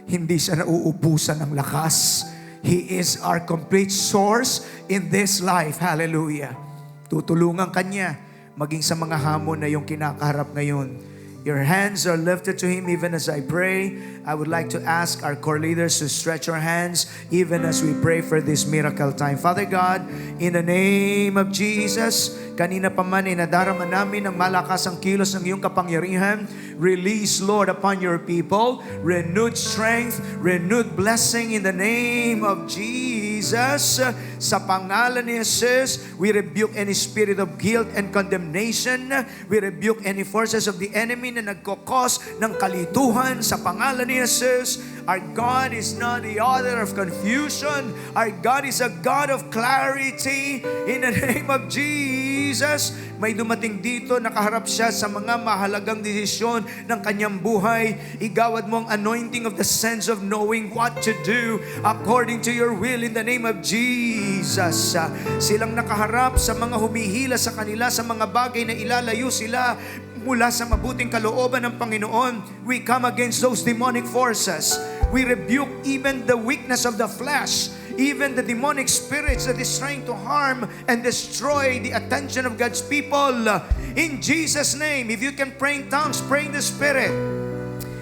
hindi siya nauubusan ng lakas. He is our complete source in this life. Hallelujah. Tutulungan Kanya maging sa mga hamon na yung kinakaharap ngayon. Your hands are lifted to Him even as I pray. I would like to ask our core leaders to stretch our hands even as we pray for this miracle time. Father God, in the name of Jesus, kanina pa man nadarama namin ang malakasang kilos ng iyong kapangyarihan. Release, Lord, upon your people. Renewed strength, renewed blessing in the name of Jesus. Sa pangalan ni Jesus, we rebuke any spirit of guilt and condemnation. We rebuke any forces of the enemy na nagkokos ng kalituhan sa pangalan ni Jesus. Our God is not the author of confusion. Our God is a God of clarity. In the name of Jesus, may dumating dito, nakaharap siya sa mga mahalagang desisyon ng kanyang buhay. Igawad mo ang anointing of the sense of knowing what to do according to your will in the name of Jesus. Silang nakaharap sa mga humihila sa kanila, sa mga bagay na ilalayo sila mula sa mabuting kalooban ng Panginoon. We come against those demonic forces. We rebuke even the weakness of the flesh, even the demonic spirits that is trying to harm and destroy the attention of God's people. In Jesus' name, if you can pray in tongues, pray in the Spirit.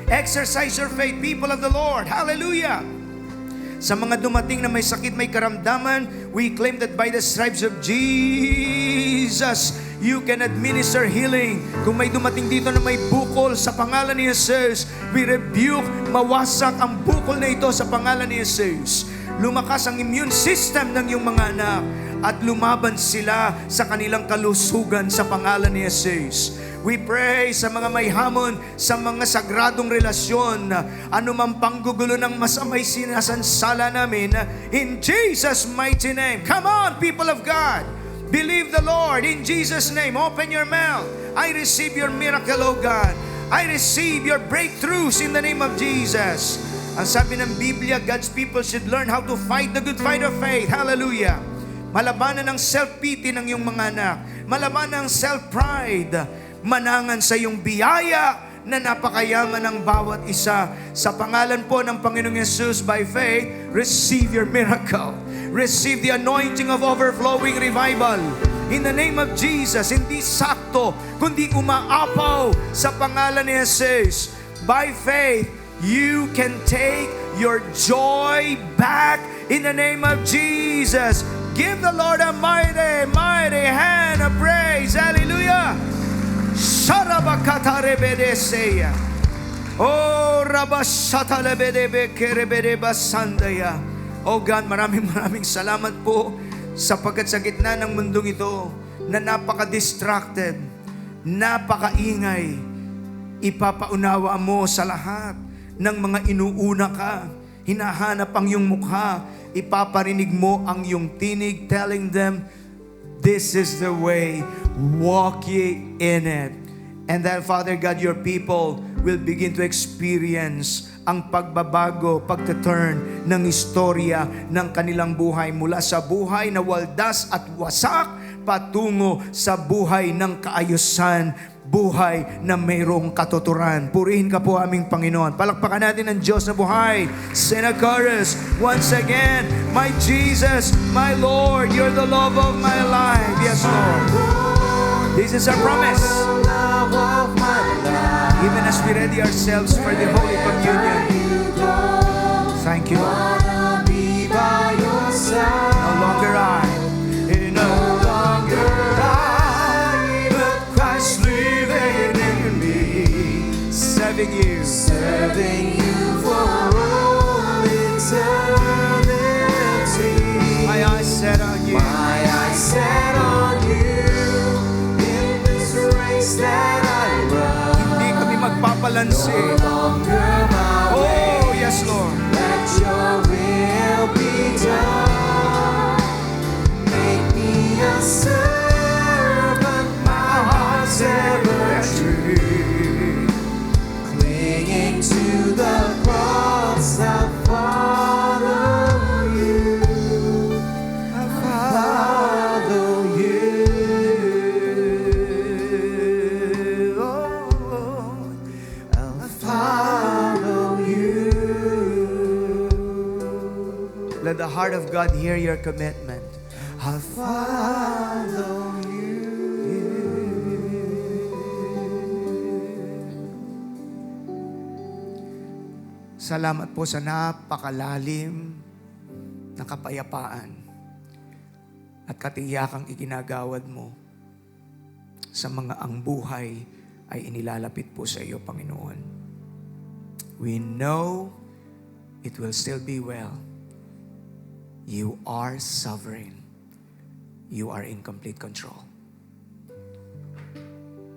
Exercise your faith, people of the Lord. Hallelujah! Sa mga dumating na may sakit, may karamdaman, we claim that by the stripes of Jesus, you can administer healing. Kung may dumating dito na may bukol, sa pangalan ni Jesus, we rebuke, mawasak ang bukol na ito sa pangalan ni Jesus. Lumakas ang immune system ng iyong mga anak at lumaban sila sa kanilang kalusugan sa pangalan ni Jesus. We pray sa mga may hamon, sa mga sagradong relasyon, anumang panggugulo ng masamay sinasansala namin, in Jesus' mighty name. Come on, people of God! Believe the Lord in Jesus' name. Open your mouth. I receive your miracle, O God. I receive your breakthroughs in the name of Jesus. Ang sabi ng Biblia, God's people should learn how to fight the good fight of faith. Hallelujah. Malabanan ang self-pity ng iyong mga anak. Malabanan ang self-pride. Manangan sa iyong biyaya na napakayaman ng bawat isa. Sa pangalan po ng Panginoong Yesus, by faith, receive your miracle. Receive the anointing of overflowing revival. In the name of Jesus, hindi sakto, kundi umaapaw sa pangalan ni Jesus. By faith, you can take your joy back in the name of Jesus. Give the Lord a mighty, mighty hand of praise. Hallelujah. Sarabakatarebedeseya. Oh, Rabashatalebedebe-kerebedebasandaya. Oh God, maraming salamat po sapagkat sa gitna ng mundong ito na napaka-distracted, napaka-ingay, ipapaunawa mo sa lahat ng mga inuuna ka. Hinahanap ang iyong mukha, ipaparinig mo ang iyong tinig, telling them, this is the way, walk ye in it. And that, Father God, your people will begin to experience ang pagbabago, pagte-turn ng istorya ng kanilang buhay mula sa buhay na waldas at wasak patungo sa buhay ng kaayusan, buhay na mayroong katuturan. Purihin ka po aming Panginoon. Palakpakan natin ang Diyos na buhay. Sing a chorus once again. My Jesus, my Lord, you're the love of my life. Yes, Lord. This is our promise. Even as we ready ourselves for the Holy Communion. Thank you, Lord. No longer I. No longer I, but Christ living in me. Serving you for all eternity. My eyes set on you. My eyes set on you. In this race that I run. Hindi kami magpapalansi. Oh, yes, Lord. Let your will be done. Make me a servant, my heart's ever true. Clinging to the cross, I follow you. I follow Let the heart of God hear your commitment. I'll follow you. Salamat po sa napakalalim na kapayapaan at katiyakang iginagawad mo sa mga ang buhay ay inilalapit po sa iyo, Panginoon. We know it will still be well. You are sovereign. You are in complete control.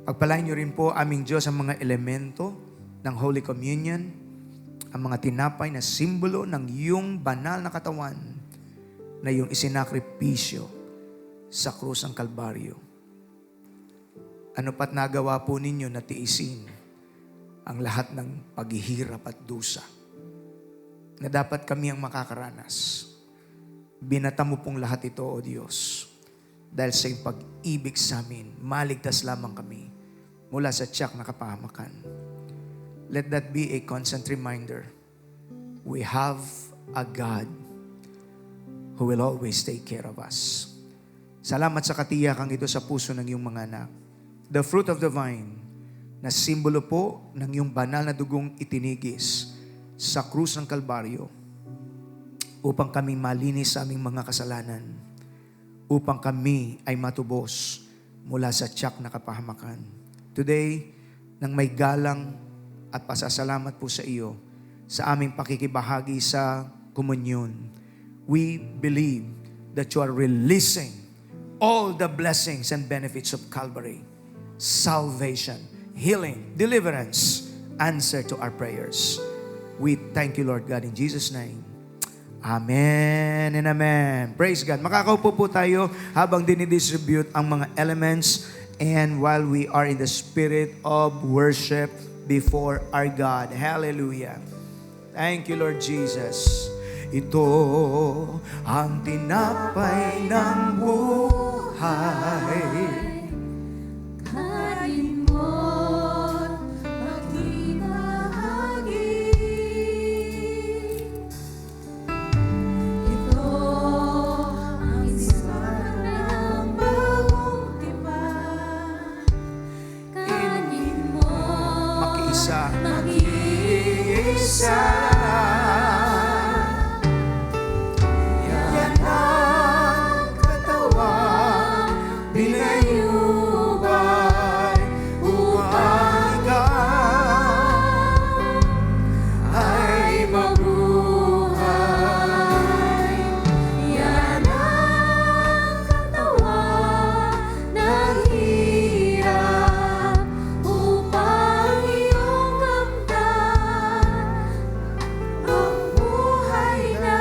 Pagpalain niyo rin po, aming Diyos, ang mga elemento ng Holy Communion, ang mga tinapay na simbolo ng iyong banal na katawan na iyong isinakripisyo sa krus ng Kalbaryo. Ano pat nagawa po ninyo na tiisin ang lahat ng paghihirap at dusa na dapat kami ang makakaranas. Binata mo pong lahat ito, O Diyos, dahil sa iyong pag-ibig sa amin, maligtas lamang kami mula sa tiyak na kapahamakan. Let that be a constant reminder. We have a God who will always take care of us. Salamat sa katiyakang ito sa puso ng iyong mga anak. The fruit of the vine, na simbolo po ng iyong banal na dugong itinigis sa krus ng Kalbaryo upang kami malinis sa aming mga kasalanan, upang kami ay matubos mula sa tiyak na kapahamakan. Today, nang may galang at pasasalamat po sa iyo sa aming pakikibahagi sa komunyon, we believe that you are releasing all the blessings and benefits of Calvary. Salvation, healing, deliverance, answer to our prayers. We thank you, Lord God, in Jesus' name. Amen and amen. Praise God. Makakaupo po tayo habang dinidistribute ang mga elements and while we are in the spirit of worship before our God. Hallelujah. Thank you, Lord Jesus. Ito ang tinapay ng buhay. Kain mo't magbahagi. Ito ang isang ng bagong tipan. Kain mo't Makiisa. mag-iisa. Yan ang katawan, pinayubay upang ikaw ay mabuhay. Yan ang katawan naghirap upang iyong kamtan ang buhay na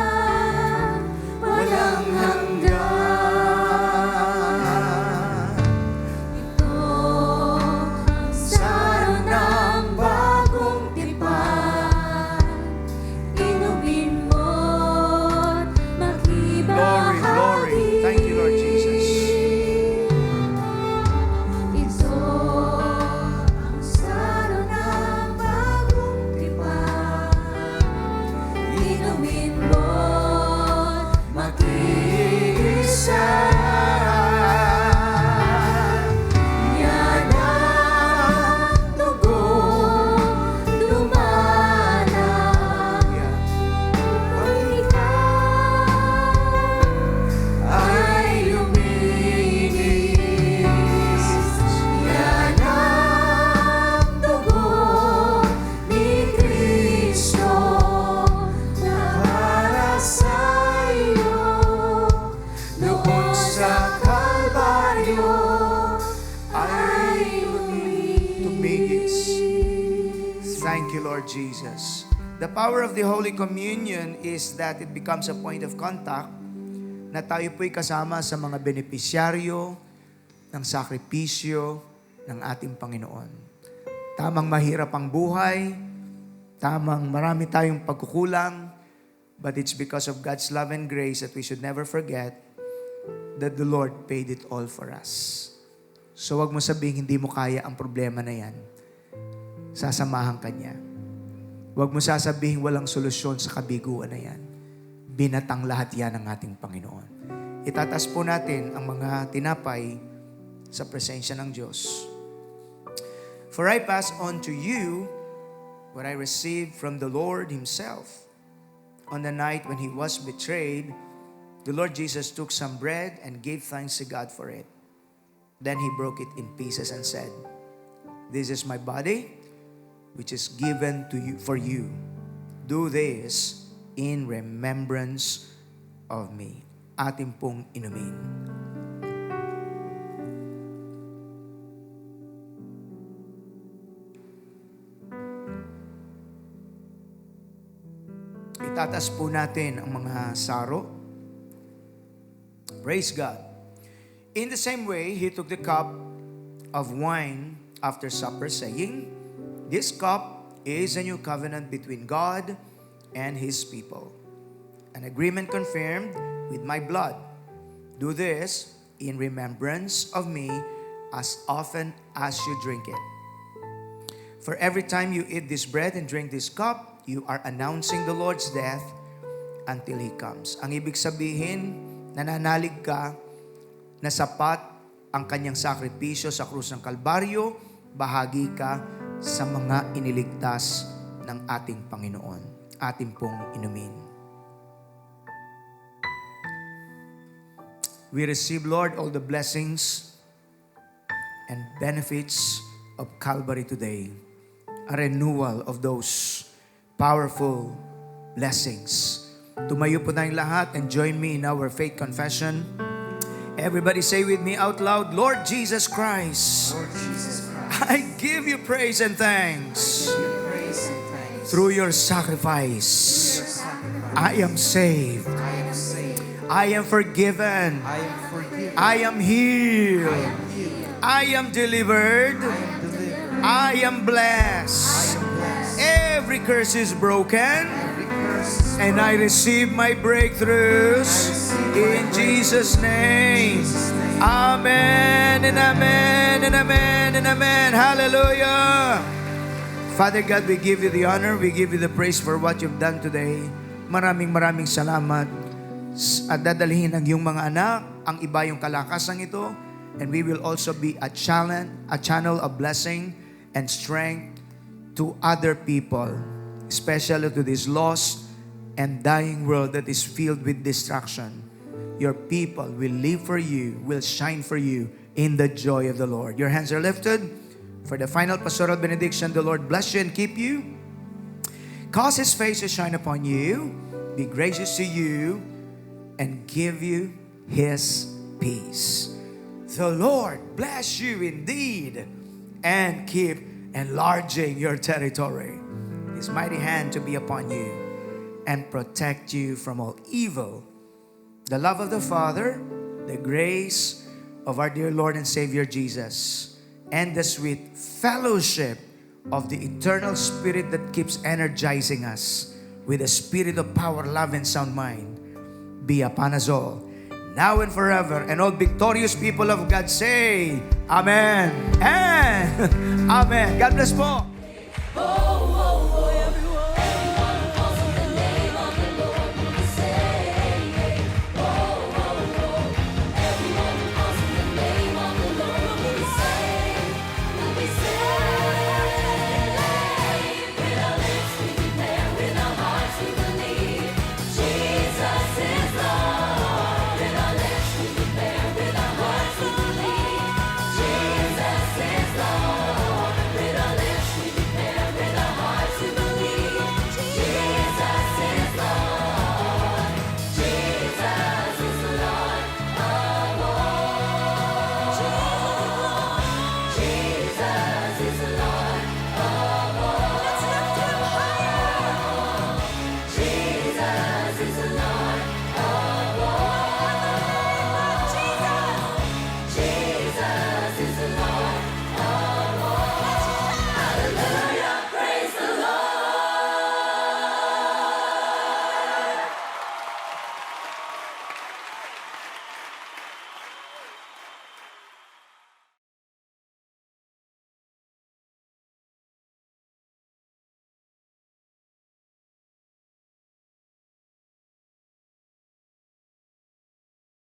walang hanggan. Ito ang saro ng bagong tipan. Inumin mo't Glory, glory. magbahagi. Thank you, Lord Jesus. Ito ang saro ng bagong tipan. Inumin mo't makiisa. Yan ang dugong lumanang upang ikaw ay luminis. Yan ang dugo ni Kristo na para sa iyo doon sa Kalbaryo ay Tumigis. luminis. Thank you, Lord Jesus. The power of the Holy Communion is that it becomes a point of contact na tayo po'y kasama sa mga benepisyaryo ng sakripisyo ng ating Panginoon. Tamang mahirap ang buhay, tamang marami tayong pagkukulang, but it's because of God's love and grace that we should never forget that the Lord paid it all for us. So wag mo sabihin hindi mo kaya ang problema na yan. Sasamahan ka niya. Huwag mo sasabihin walang solusyon sa kabiguan na yan. binatang lahat yan ng ating Panginoon. Itatas po natin ang mga tinapay sa presensya ng Diyos. For I pass on to you what I received from the Lord Himself. On the night when He was betrayed, the Lord Jesus took some bread and gave thanks to God for it. Then He broke it in pieces and said, "This is my body, which is given to you for you. Do this in remembrance of me." Atin pong inumin. Itatas po natin ang mga saro. Praise God. In the same way, He took the cup of wine after supper, saying, "This cup is a new covenant between God and His people, an agreement confirmed with my blood. Do this in remembrance of me as often as you drink it. For every time you eat this bread and drink this cup, you are announcing the Lord's death until He comes." Ang ibig sabihin, nananalig ka na sapat ang kanyang sakripisyo sa krus ng Kalbaryo, bahagi ka sa mga iniligtas ng ating Panginoon. Ating pong inumin. We receive, Lord, all the blessings and benefits of Calvary today. A renewal of those powerful blessings. Tumayo po tayong lahat and join me in our faith confession. Everybody say with me out loud, "Lord Jesus Christ, Lord Jesus Christ, I give you praise and thanks. your praise and thanks. Through your sacrifice, Your sacrifice, I am saved. I am saved. I am forgiven. I am forgiven. I am healed. I am healed. I am delivered. I am delivered. I am blessed. I am blessed. Every curse is broken. Every curse is And I receive my breakthroughs in Jesus' name. Amen and amen and amen and amen. Hallelujah. Father God, we give you the honor, we give you the praise for what you've done today. Maraming salamat. At dadalhin ng iyong mga anak, ang iba yung kalakasan ito, and we will also be a channel of blessing and strength to other people, especially to this lost and dying world that is filled with destruction. Your people will live for you, will shine for you in the joy of the Lord. Your hands are lifted. For the final pastoral benediction, the Lord bless you and keep you. Cause His face to shine upon you, be gracious to you, and give you His peace. The Lord bless you indeed and keep enlarging your territory. His mighty hand to be upon you and protect you from all evil. The love of the Father, the grace of our dear Lord and Savior Jesus, and the sweet fellowship of the eternal Spirit that keeps energizing us with a spirit of power, love, and sound mind be upon us all, now and forever. And all victorious people of God say, Amen and Amen. God bless po.